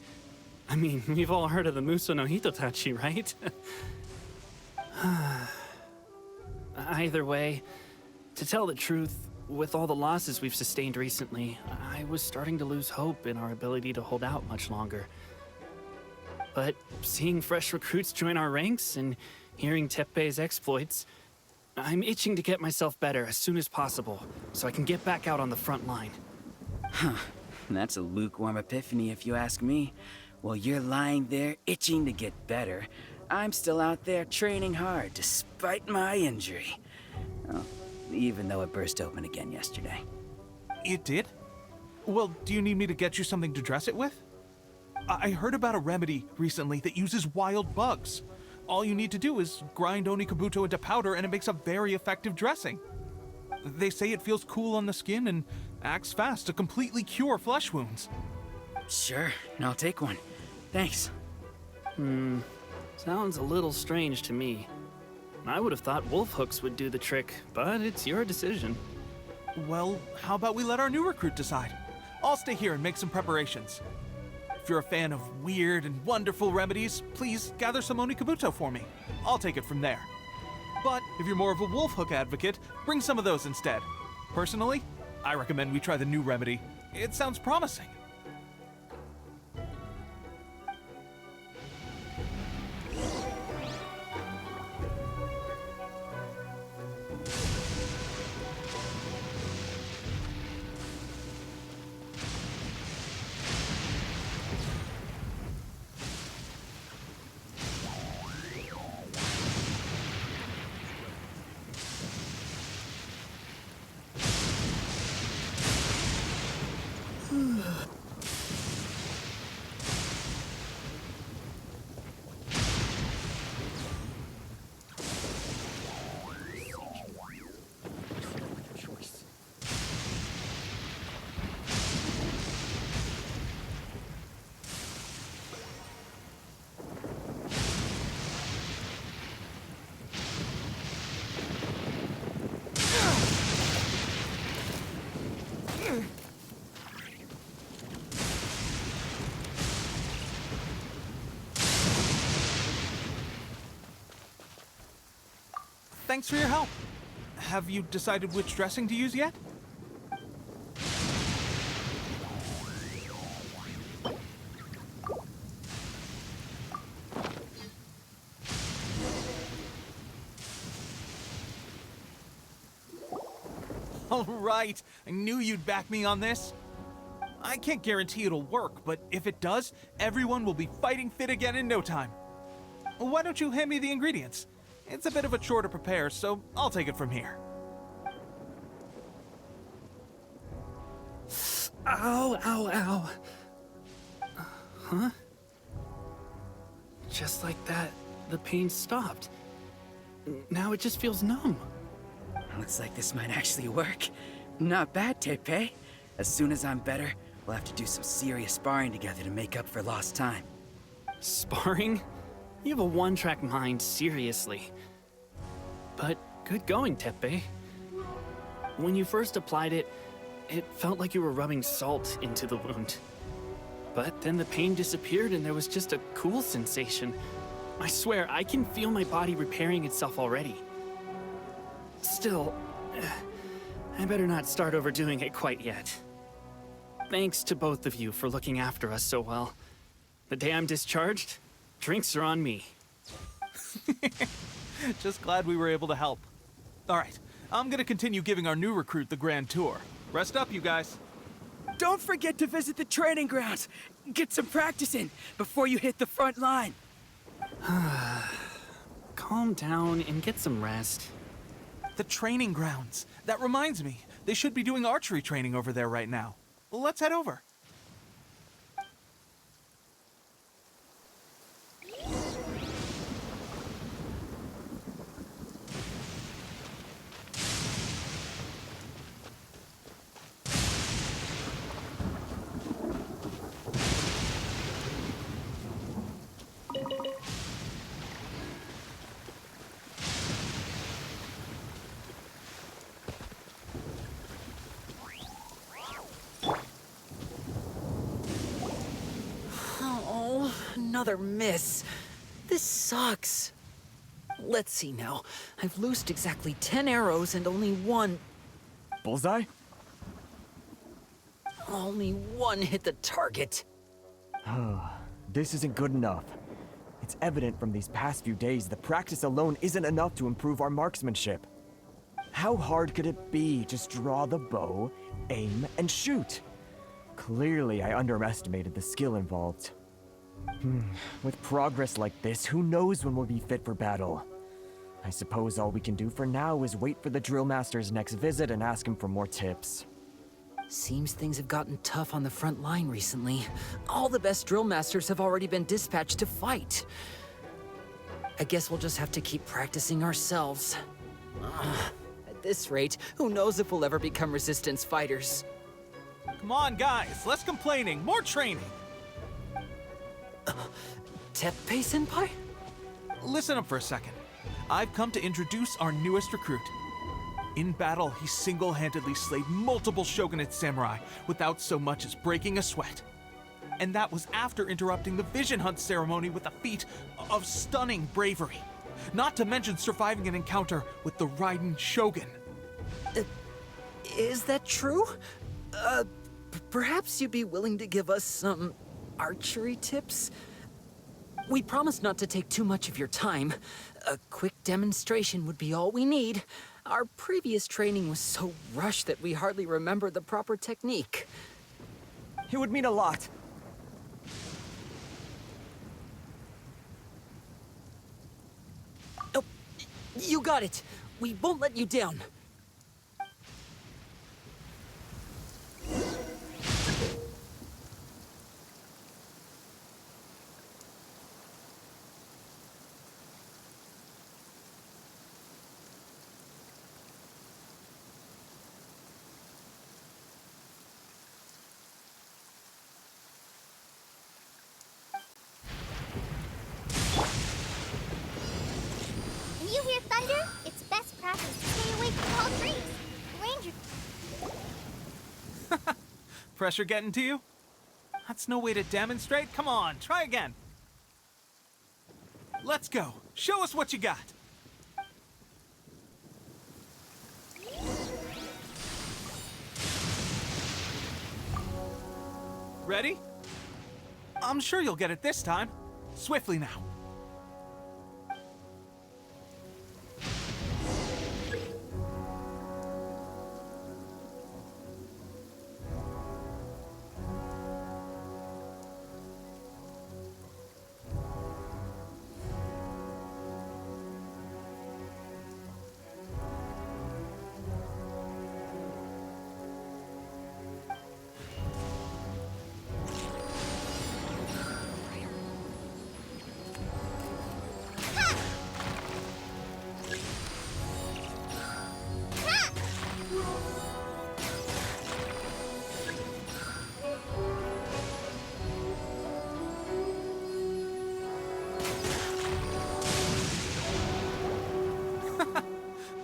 I mean, we've all heard of the Muso no Hitotachi, right? Either way, to tell the truth, with all the losses we've sustained recently, I was starting to lose hope in our ability to hold out much longer. But seeing fresh recruits join our ranks and hearing Teppei's exploits, I'm itching to get myself better as soon as possible, so I can get back out on the front line. Huh. That's a lukewarm epiphany if you ask me. While you're lying there itching to get better, I'm still out there training hard despite my injury. Oh, even though it burst open again yesterday. It did? Well, do you need me to get you something to dress it with? I heard about a remedy recently that uses wild bugs. All you need to do is grind Onikabuto into powder and it makes a very effective dressing. They say it feels cool on the skin and acts fast to completely cure flesh wounds. Sure, I'll take one. Thanks. Sounds a little strange to me. I would have thought wolf hooks would do the trick, but it's your decision. Well, how about we let our new recruit decide? I'll stay here and make some preparations. If you're a fan of weird and wonderful remedies, please gather some Onikabuto for me. I'll take it from there. But if you're more of a wolf hook advocate, bring some of those instead. Personally, I recommend we try the new remedy. It sounds promising. thanks for your help. Have you decided which dressing to use yet? All right, I knew you'd back me on this. I can't guarantee it'll work, but if it does, everyone will be fighting fit again in no time. Why don't you hand me the ingredients? It's a bit of a chore to prepare, so I'll take it from here. Ow, ow, ow. Huh? Just like that, the pain stopped. Now it just feels numb. Looks like this might actually work. Not bad, Tepe. As soon as I'm better, we'll have to do some serious sparring together to make up for lost time. Sparring? You have a one-track mind, seriously. But good going, Tepe. When you first applied it, it felt like you were rubbing salt into the wound. But then the pain disappeared and there was just a cool sensation. I swear, I can feel my body repairing itself already. Still, I better not start overdoing it quite yet. Thanks to both of you for looking after us so well. The day I'm discharged, drinks are on me. Just glad we were able to help. All right, I'm gonna continue giving our new recruit the grand tour. Rest up, you guys. Don't forget to visit the training grounds. Get some practice in before you hit the front line. Calm down and get some rest. The training grounds. That reminds me, they should be doing archery training over there right now. Let's head over. Another miss. This sucks. Let's see now. I've loosed exactly 10 arrows and only one... Bullseye? Only one hit the target. This isn't good enough. It's evident from these past few days that practice alone isn't enough to improve our marksmanship. How hard could it be? Just draw the bow, aim, and shoot. Clearly, I underestimated the skill involved. With progress like this, who knows when we'll be fit for battle? I suppose all we can do for now is wait for the drill master's next visit and ask him for more tips. Seems things have gotten tough on the front line recently. All the best drill masters have already been dispatched to fight. I guess we'll just have to keep practicing ourselves. At this rate, who knows if we'll ever become resistance fighters. Come on, guys, less complaining, more training. Teppei-senpai? Listen up for a second. I've come to introduce our newest recruit. In battle, he single-handedly slayed multiple shogunate samurai without so much as breaking a sweat. And that was after interrupting the vision hunt ceremony with a feat of stunning bravery. Not to mention surviving an encounter with the Raiden Shogun. Is that true? Perhaps you'd be willing to give us some archery tips? We promise not to take too much of your time. A quick demonstration would be all we need. Our previous training was so rushed that we hardly remember the proper technique. It would mean a lot. Oh, you got it. We won't let you down. When you hear thunder, it's best practice to stay away from tall trees. Ranger... Pressure getting to you? That's no way to demonstrate. Come on, try again. Let's go. Show us what you got. Ready? I'm sure you'll get it this time. Swiftly now.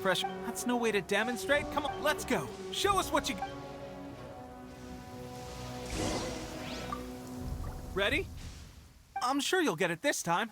Pressure. That's no way to demonstrate. Come on, let's go. Show us what you... Ready? I'm sure you'll get it this time.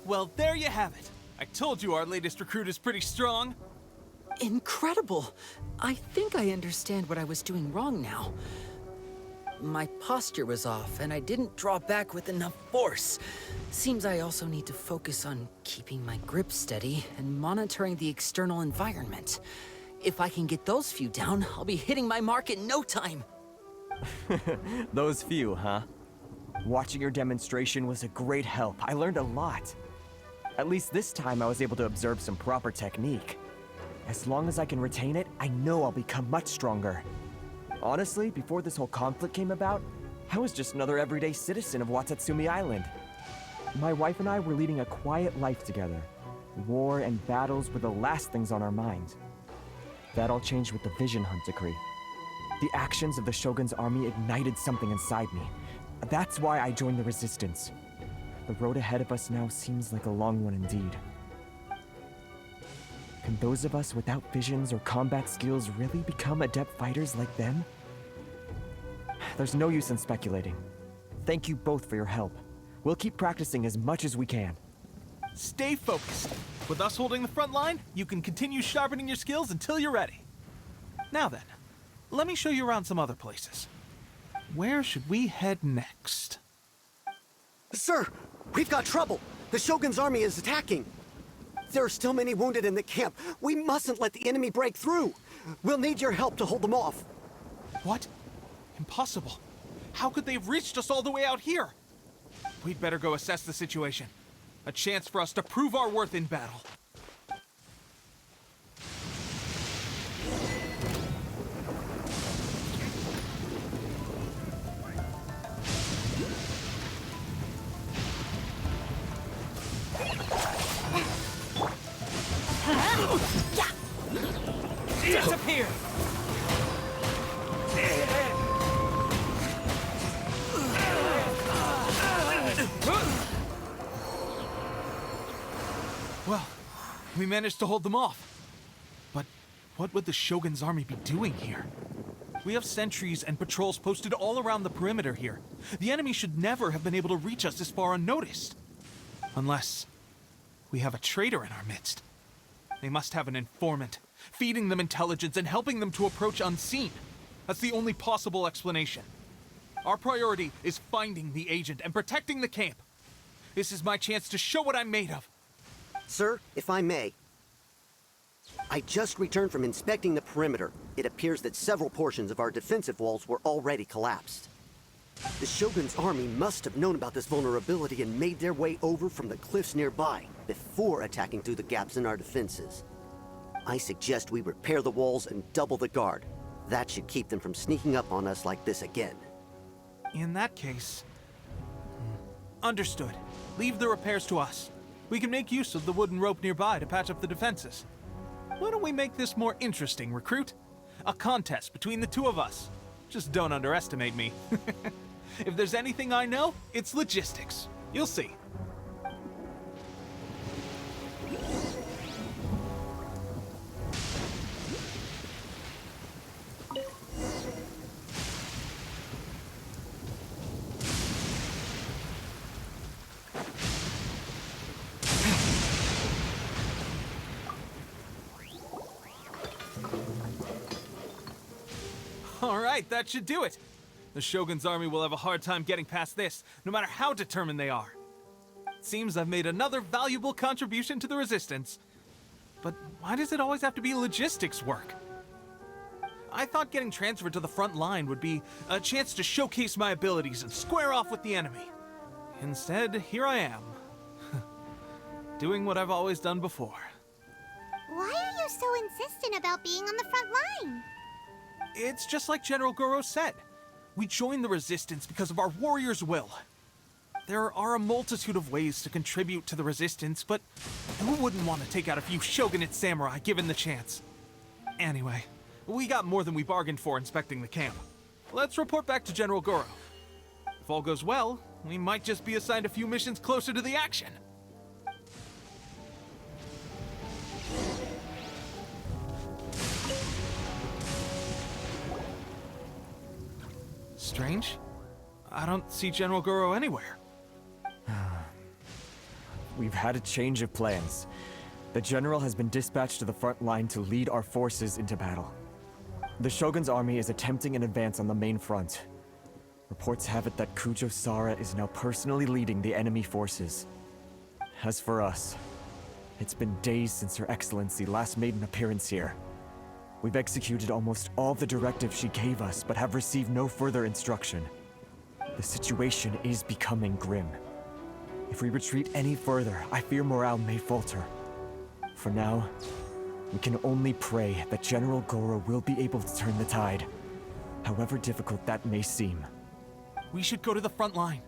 Well, there you have it. I told you our latest recruit is pretty strong. Incredible! I think I understand what I was doing wrong now. My posture was off, and I didn't draw back with enough force. Seems I also need to focus on keeping my grip steady and monitoring the external environment. If I can get those few down, I'll be hitting my mark in no time. Those few, huh? Watching your demonstration was a great help. I learned a lot. At least this time I was able to observe some proper technique. As long as I can retain it, I know I'll become much stronger. Honestly, before this whole conflict came about, I was just another everyday citizen of Watatsumi Island. My wife and I were leading a quiet life together. War and battles were the last things on our minds. That all changed with the Vision Hunt decree. The actions of the Shogun's army ignited something inside me. That's why I joined the Resistance. The road ahead of us now seems like a long one indeed. Can those of us without visions or combat skills really become adept fighters like them? There's no use in speculating. Thank you both for your help. We'll keep practicing as much as we can. Stay focused. With us holding the front line, you can continue sharpening your skills until you're ready. Now then, let me show you around some other places. Where should we head next? Sir, we've got trouble. The Shogun's army is attacking. There are still many wounded in the camp. We mustn't let the enemy break through. We'll need your help to hold them off. What? Impossible. How could they have reached us all the way out here? We'd better go assess the situation. A chance for us to prove our worth in battle. Disappear! Well, we managed to hold them off. But what would the Shogun's army be doing here? We have sentries and patrols posted all around the perimeter here. The enemy should never have been able to reach us this far unnoticed. Unless we have a traitor in our midst. They must have an informant, feeding them intelligence and helping them to approach unseen. That's the only possible explanation. Our priority is finding the agent and protecting the camp. This is my chance to show what I'm made of. Sir, if I may. I just returned from inspecting the perimeter. It appears that several portions of our defensive walls were already collapsed. The Shogun's army must have known about this vulnerability and made their way over from the cliffs nearby before attacking through the gaps in our defenses. I suggest we repair the walls and double the guard. That should keep them from sneaking up on us like this again. In that case... Understood. Leave the repairs to us. We can make use of the wooden rope nearby to patch up the defenses. Why don't we make this more interesting, recruit? A contest between the two of us. Just don't underestimate me. If there's anything I know, it's logistics. You'll see. All right, that should do it. The Shogun's army will have a hard time getting past this, no matter how determined they are. It seems I've made another valuable contribution to the Resistance. But why does it always have to be logistics work? I thought getting transferred to the front line would be a chance to showcase my abilities and square off with the enemy. Instead, here I am. Doing what I've always done before. Why are you so insistent about being on the front line? It's just like General Goro said. We joined the Resistance because of our warrior's will. There are a multitude of ways to contribute to the Resistance, but who wouldn't want to take out a few shogunate samurai given the chance? Anyway, we got more than we bargained for inspecting the camp. Let's report back to General Goro. If all goes well, we might just be assigned a few missions closer to the action. Strange. I don't see General Goro anywhere. We've had a change of plans. The general has been dispatched to the front line to lead our forces into battle. The Shogun's army is attempting an advance on the main front. Reports have it that Kujo Sara is now personally leading the enemy forces. As for us, it's been days since Her Excellency last made an appearance here. We've executed almost all the directives she gave us, but have received no further instruction. The situation is becoming grim. If we retreat any further, I fear morale may falter. For now, we can only pray that General Goro will be able to turn the tide, however difficult that may seem. We should go to the front line.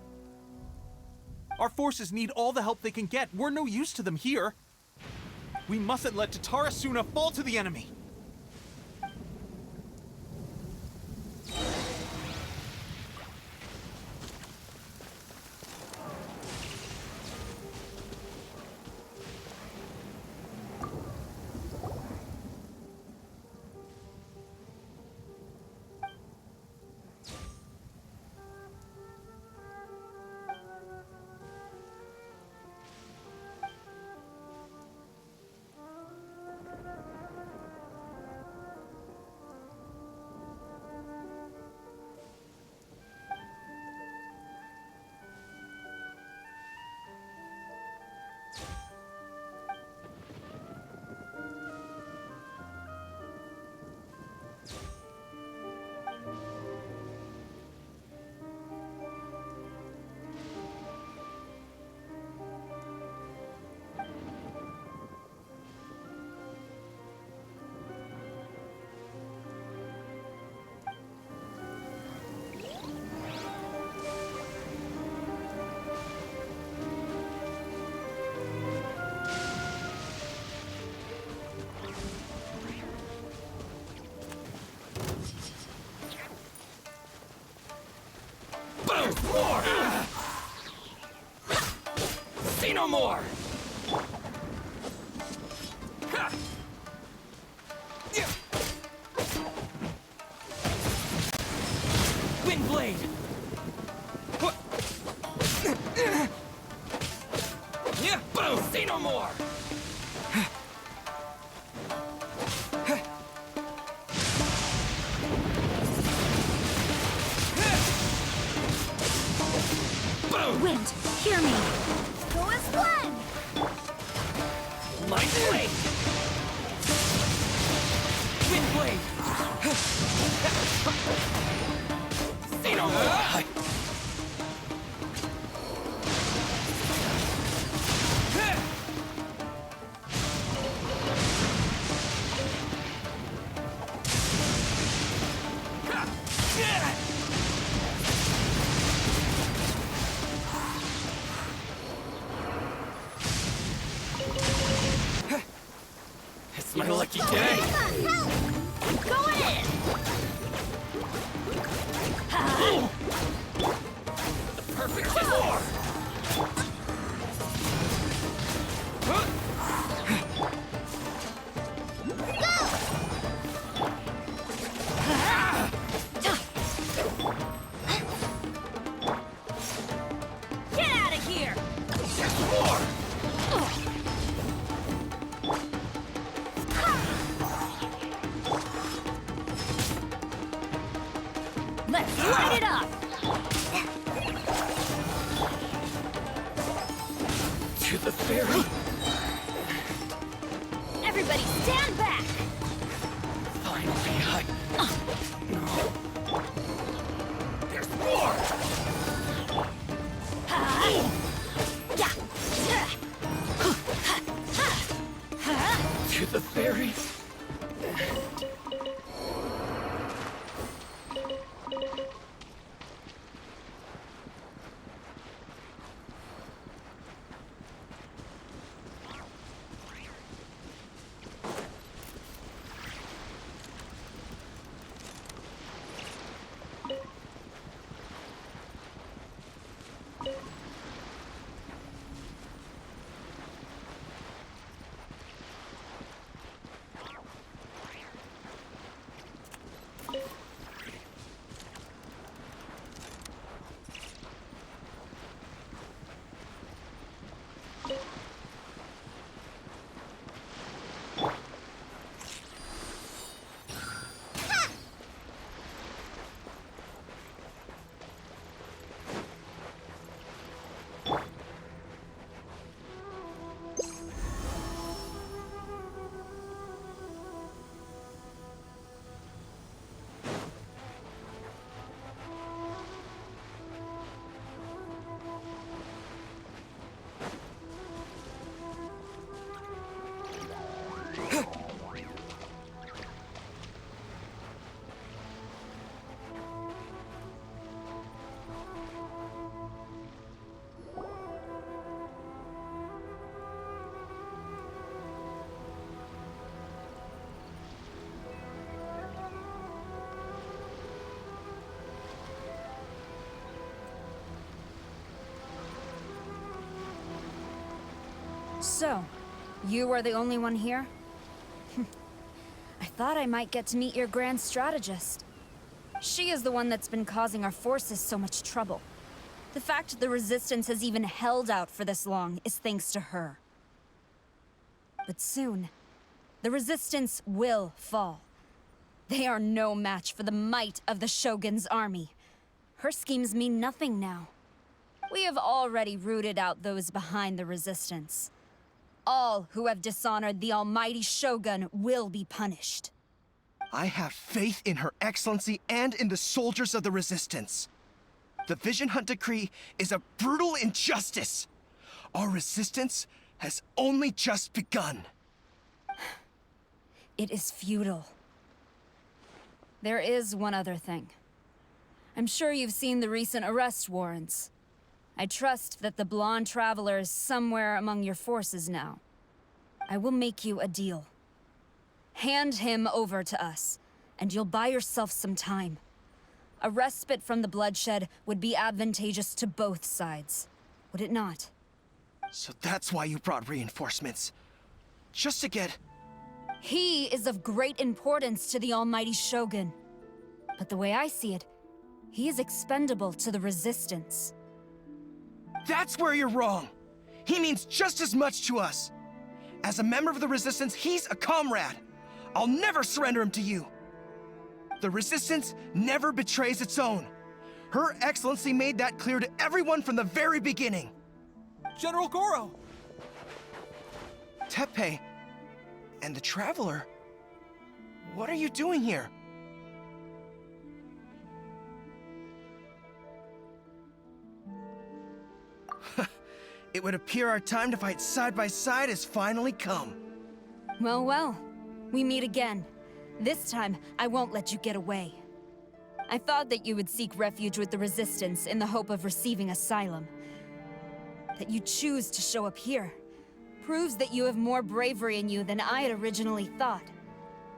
Our forces need all the help they can get. We're no use to them here. We mustn't let Tatara Suna fall to the enemy. More! See no more! Windblade! Boom! See no more! Wind, hear me! go as one! Mind Blade! Wind Blade! Say no more! It's my lucky day! Going in! The perfect war! Get out of here! War! Let's light it up! To the ferry! Everybody stand back! Finally, No. There's more! To the ferry! So, you are the only one here? I thought I might get to meet your grand strategist. She is the one that's been causing our forces so much trouble. The fact the Resistance has even held out for this long is thanks to her. But soon, the Resistance will fall. They are no match for the might of the Shogun's army. Her schemes mean nothing now. We have already rooted out those behind the Resistance. All who have dishonored the almighty Shogun will be punished. I have faith in Her Excellency and in the soldiers of the Resistance. The Vision Hunt Decree is a brutal injustice. Our resistance has only just begun. It is futile. There is one other thing. I'm sure you've seen the recent arrest warrants. I trust that the blonde traveler is somewhere among your forces now. I will make you a deal. Hand him over to us, and you'll buy yourself some time. A respite from the bloodshed would be advantageous to both sides, would it not? So that's why you brought reinforcements. Just to get... He is of great importance to the almighty Shogun. But the way I see it, he is expendable to the Resistance. That's where you're wrong. He means just as much to us. As a member of the Resistance, he's a comrade. I'll never surrender him to you. The Resistance never betrays its own. Her Excellency made that clear to everyone from the very beginning. General Goro! Teppei and the Traveler? What are you doing here? It would appear our time to fight side by side has finally come. Well, well. We meet again. This time, I won't let you get away. I thought that you would seek refuge with the Resistance in the hope of receiving asylum. That you choose to show up here proves that you have more bravery in you than I had originally thought.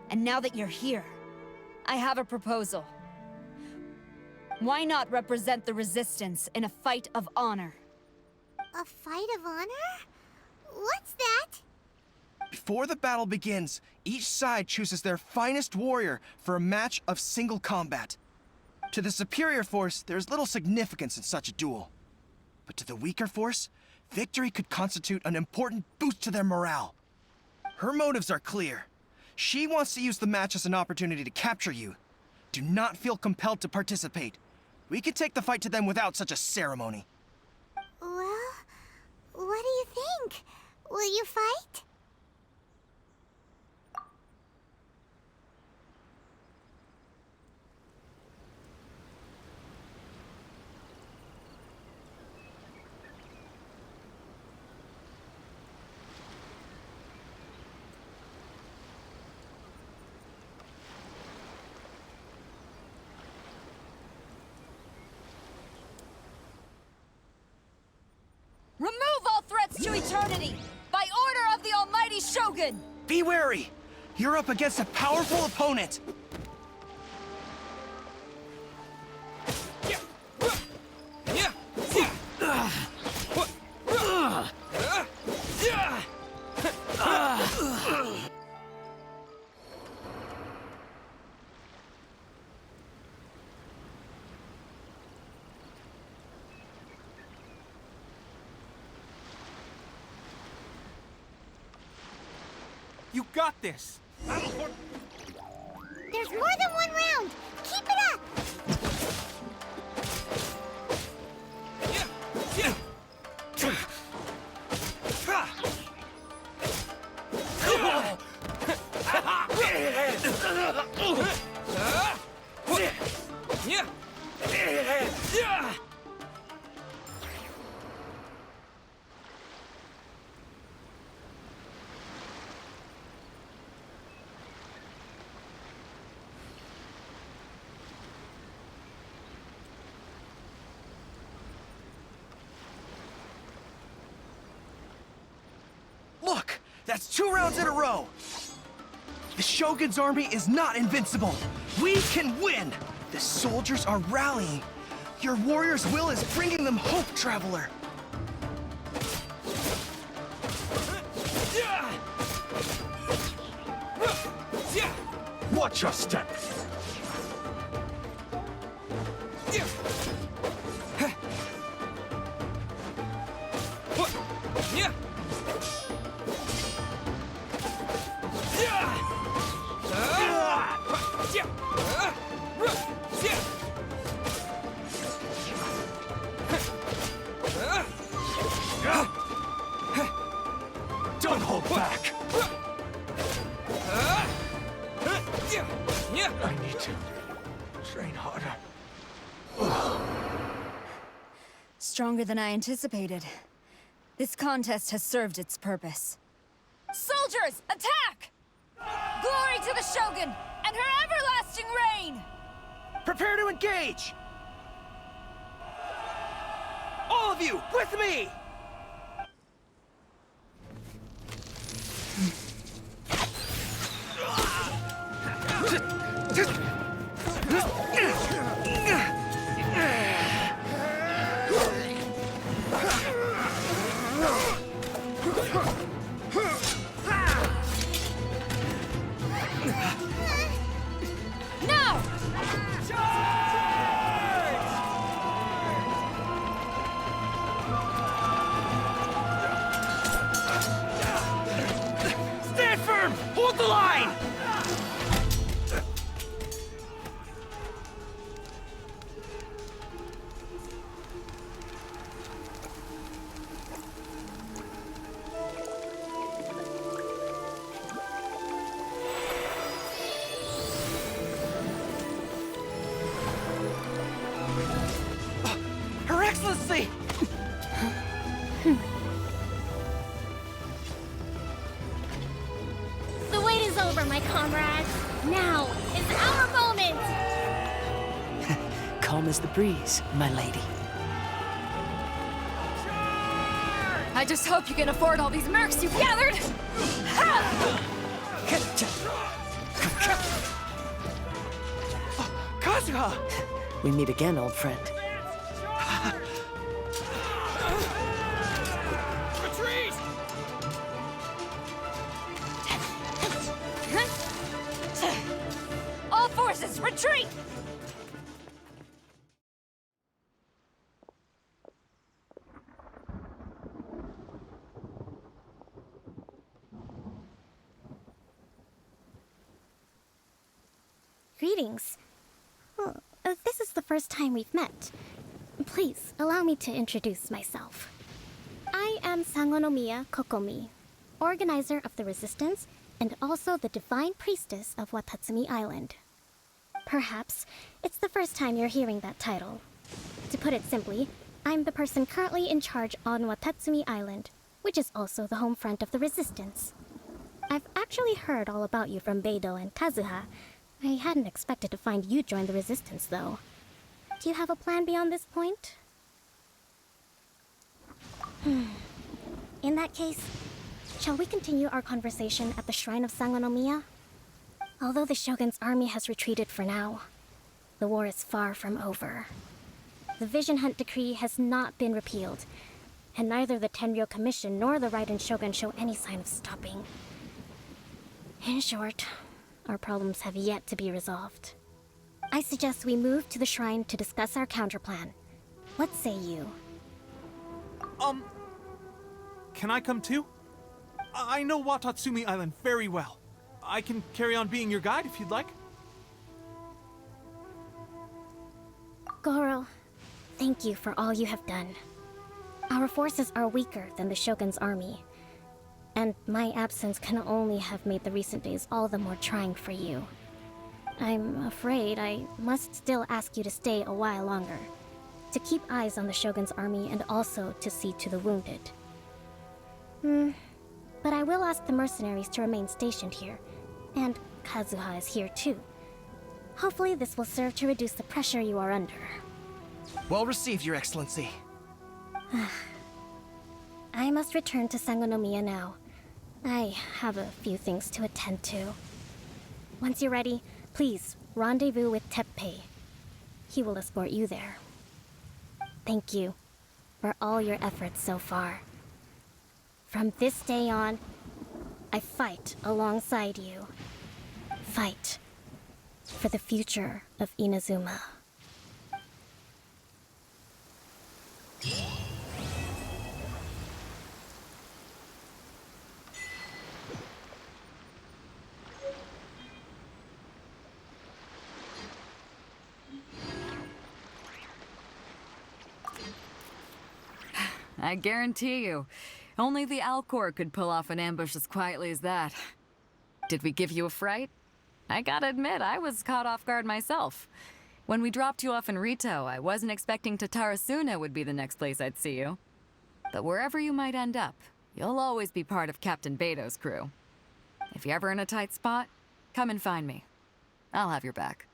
And now that you're here, I have a proposal. Why not represent the Resistance in a fight of honor? A fight of honor? What's that? Before the battle begins, each side chooses their finest warrior for a match of single combat. To the superior force, there is little significance in such a duel. But to the weaker force, victory could constitute an important boost to their morale. Her motives are clear. She wants to use the match as an opportunity to capture you. Do not feel compelled to participate. We can take the fight to them without such a ceremony. Well, what do you think? Will you fight? Remove all threats to eternity! By order of the Almighty Shogun! Be wary! You're up against a powerful opponent! You got this! There's more than one round! Keep it up! Look! That's 2 rounds in a row! The Shogun's army is not invincible! We can win! The soldiers are rallying! Your warrior's will is bringing them hope, Traveler! Watch your step! Don't hold back! I need to train harder. Stronger than I anticipated. This contest has served its purpose. Soldiers, attack! Glory to the Shogun and her everlasting reign! Prepare to engage! All of you, with me! Now! see. The wait is over, my comrades. Now is our moment. Calm as the breeze, my lady. I just hope you can afford all these mercs you've gathered! Kazuha! We meet again, old friend. Retreat! All forces, retreat! Greetings. Well, this is the first time we've met. Please, allow me to introduce myself. I am Sangonomiya Kokomi, organizer of the Resistance and also the Divine Priestess of Watatsumi Island. Perhaps it's the first time you're hearing that title. To put it simply, I'm the person currently in charge on Watatsumi Island, which is also the home front of the Resistance. I've actually heard all about you from Beidou and Kazuha. I hadn't expected to find you join the Resistance, though. Do you have a plan beyond this point? In that case, shall we continue our conversation at the Shrine of Sangonomiya? Although the Shogun's army has retreated for now, the war is far from over. The Vision Hunt Decree has not been repealed, and neither the Tenryou Commission nor the Raiden Shogun show any sign of stopping. In short, our problems have yet to be resolved. I suggest we move to the shrine to discuss our counterplan. What say you? Can I come too? I know Watatsumi Island very well. I can carry on being your guide if you'd like. Goro, thank you for all you have done. Our forces are weaker than the Shogun's army, and my absence can only have made the recent days all the more trying for you. I'm afraid I must still ask you to stay a while longer, to keep eyes on the Shogun's army and also to see to the wounded. But I will ask the mercenaries to remain stationed here, and Kazuha is here too. Hopefully this will serve to reduce the pressure you are under. Well received, Your Excellency. I must return to Sangonomiya now. I have a few things to attend to. Once you're ready, please rendezvous with Teppei. He will escort you there. Thank you for all your efforts so far. From this day on, I fight alongside you. Fight for the future of Inazuma. I guarantee you, only the Alcor could pull off an ambush as quietly as that. Did we give you a fright? I gotta admit, I was caught off guard myself. When we dropped you off in Rito, I wasn't expecting Tatara would be the next place I'd see you. But wherever you might end up, you'll always be part of Captain Beidou's crew. If you're ever in a tight spot, come and find me. I'll have your back.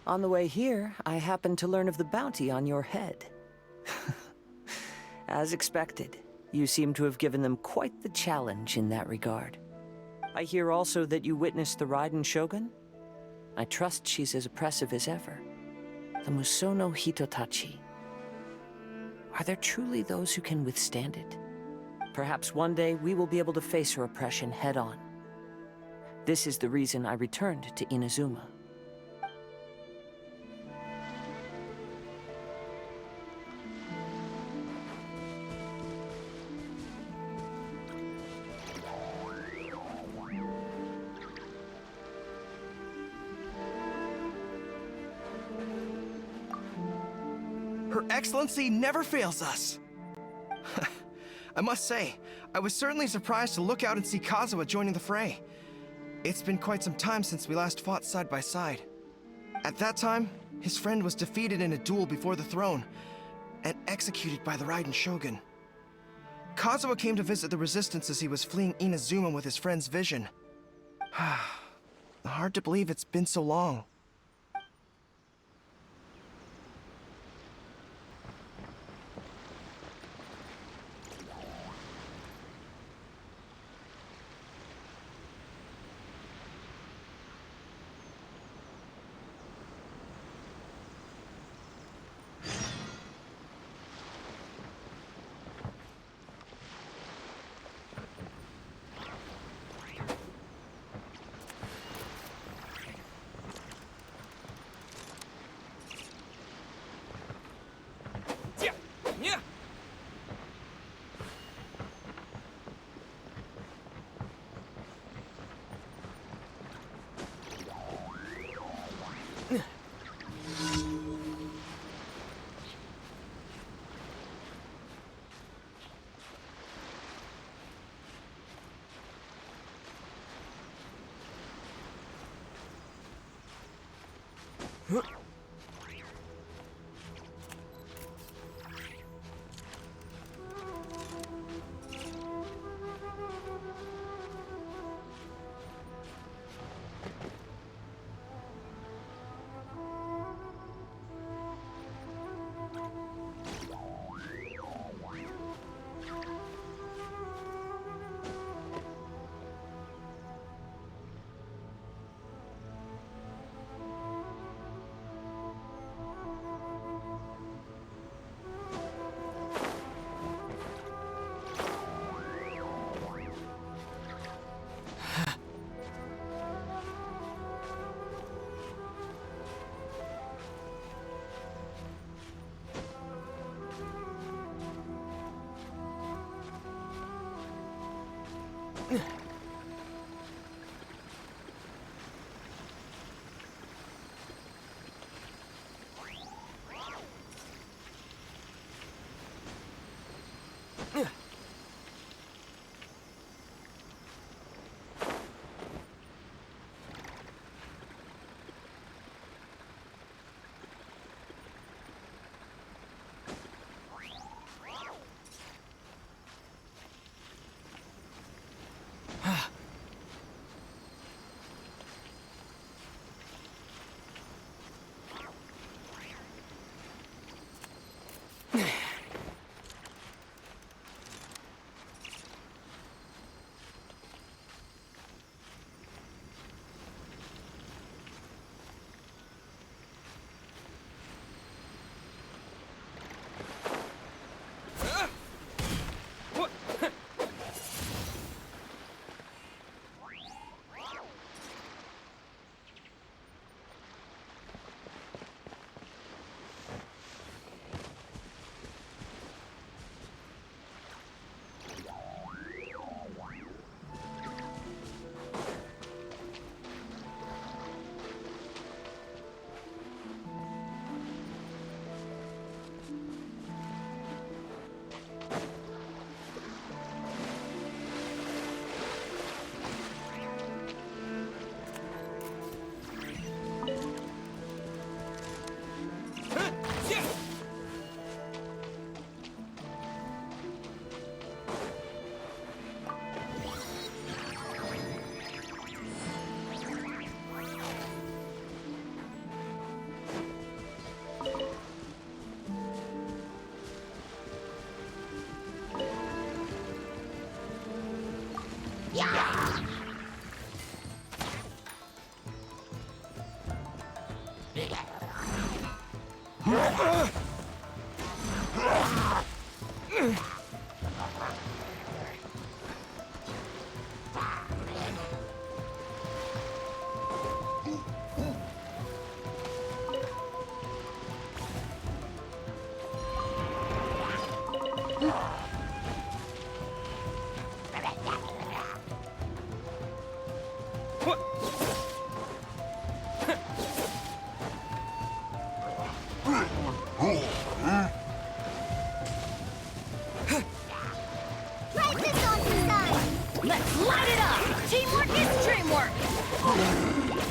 On the way here, I happened to learn of the bounty on your head. As expected, you seem to have given them quite the challenge in that regard. I hear also that you witnessed the Raiden Shogun? I trust she's as oppressive as ever. The Musono Hitotachi. Are there truly those who can withstand it? Perhaps one day we will be able to face her oppression head-on. This is the reason I returned to Inazuma. Her Excellency never fails us. I must say, I was certainly surprised to look out and see Kazuha joining the fray. It's been quite some time since we last fought side by side. At that time, his friend was defeated in a duel before the throne and executed by the Raiden Shogun. Kazuha came to visit the Resistance as he was fleeing Inazuma with his friend's vision. Hard to believe it's been so long.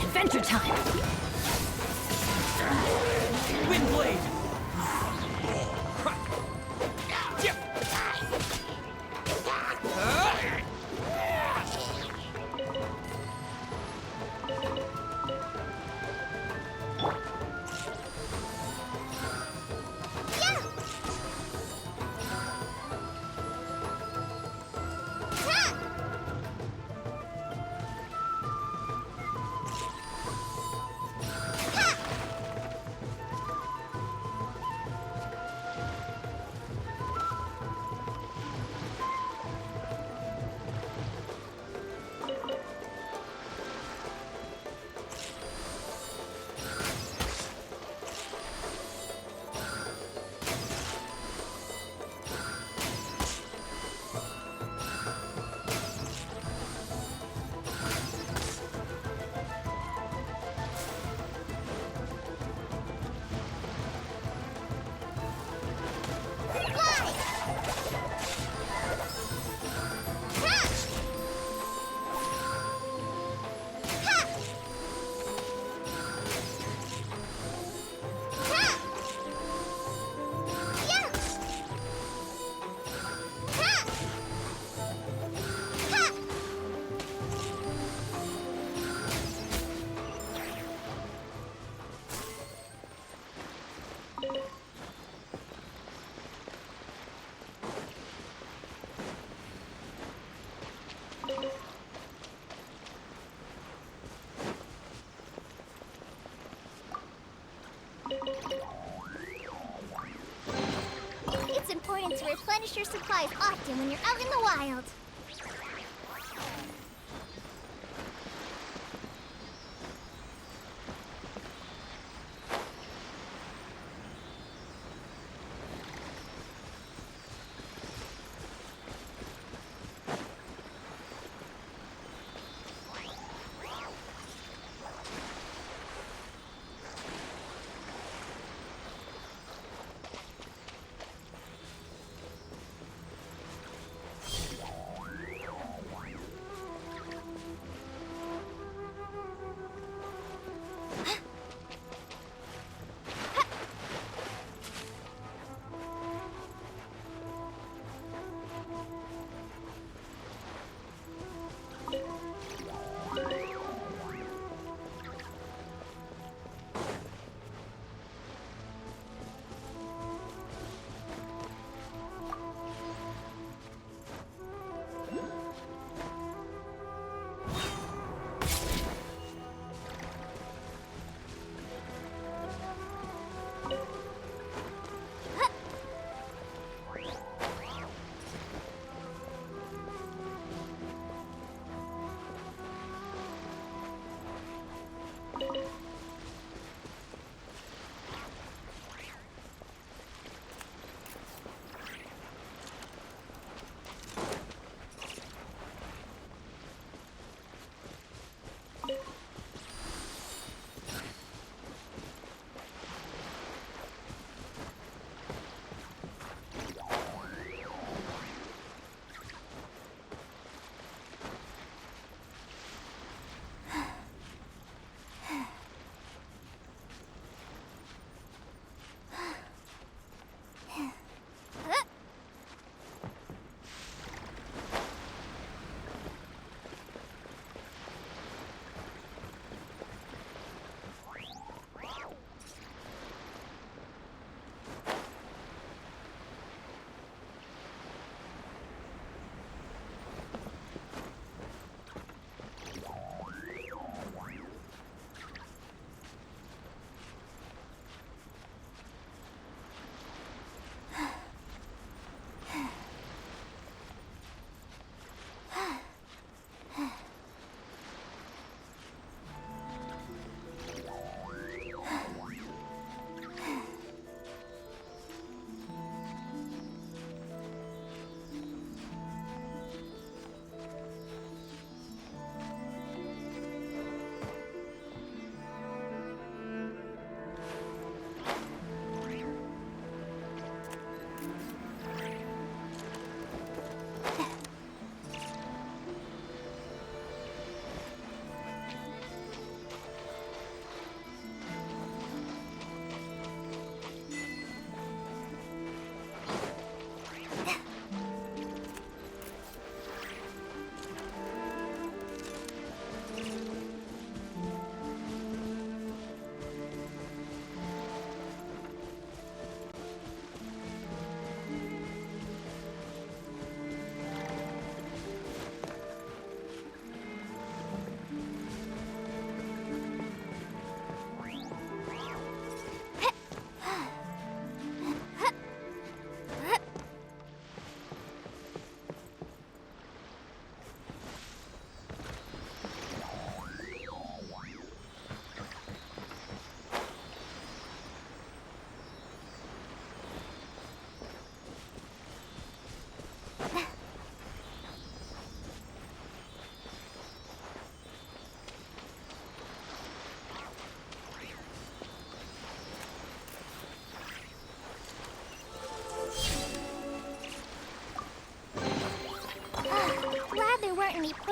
Adventure time! blade! It's important to replenish your supplies often when you're out in the wild.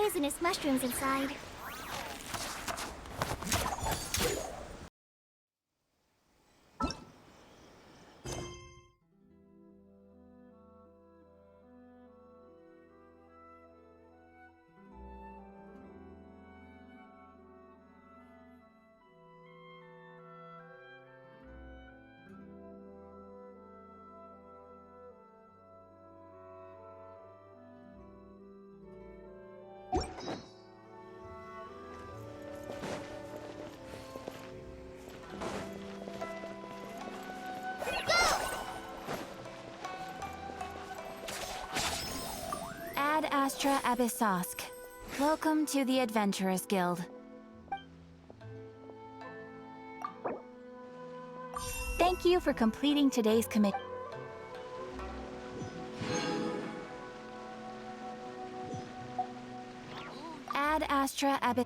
poisonous mushrooms inside. Ad Astra Abyssosk. Welcome to the Adventurers Guild. Thank you for completing today's commit. Ad Astra Abys.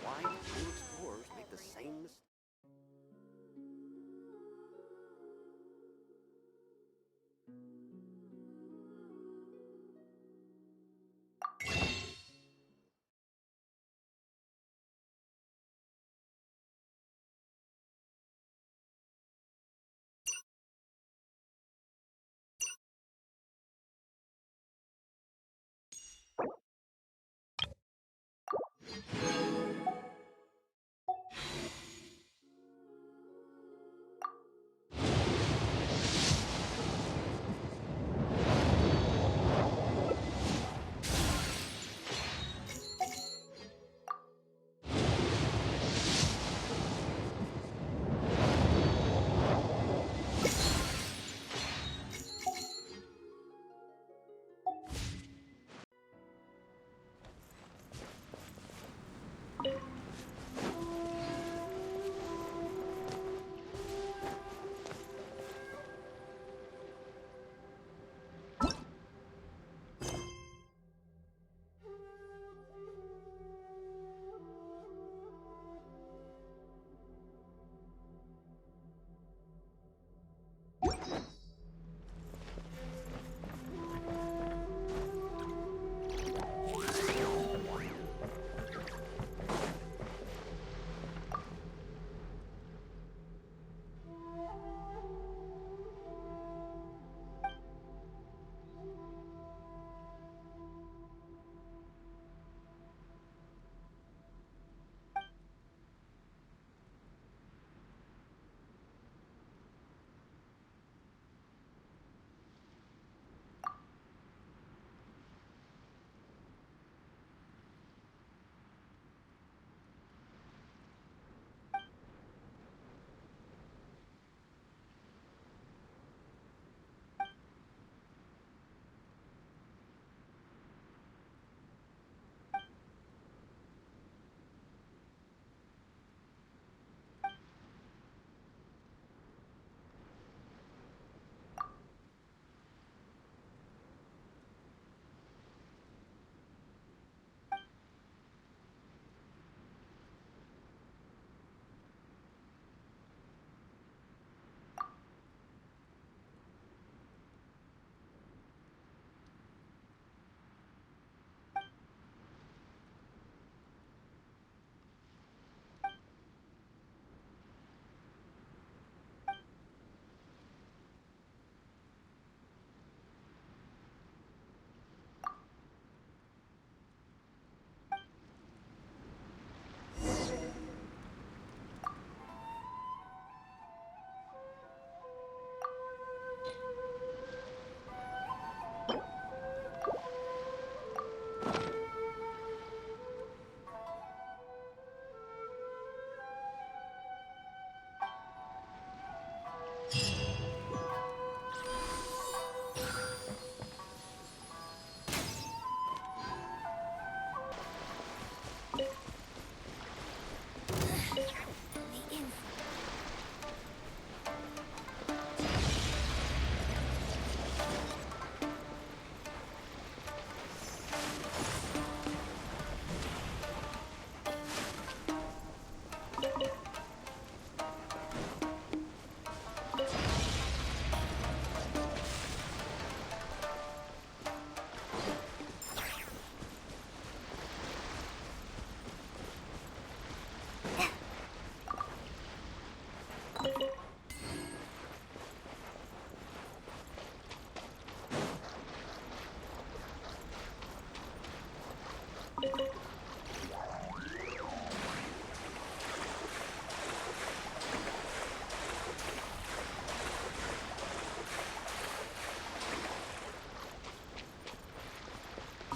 Why do two explorers make the same mistake?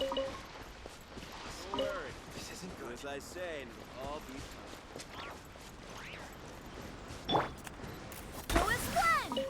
Don't worry. This isn't good. As I say, and it'll all be fine. Go is one!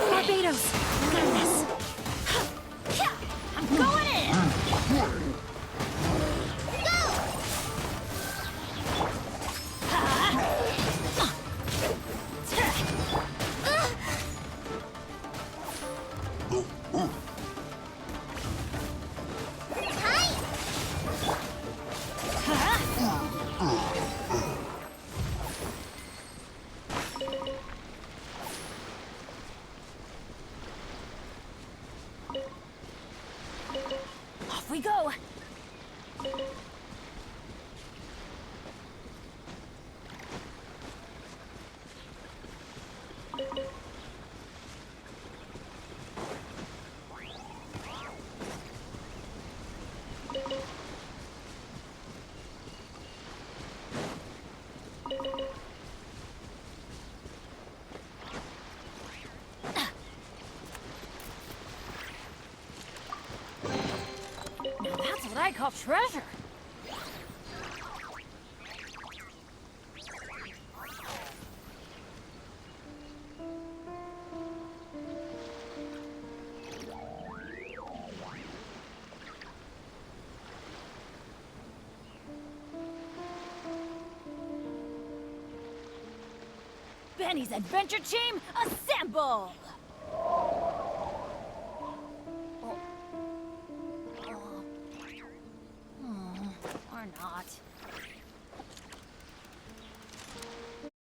Barbados! Got this! I'm going in! Off we go! Now that's what I call treasure! Benny's Adventure Team, assemble! Or not.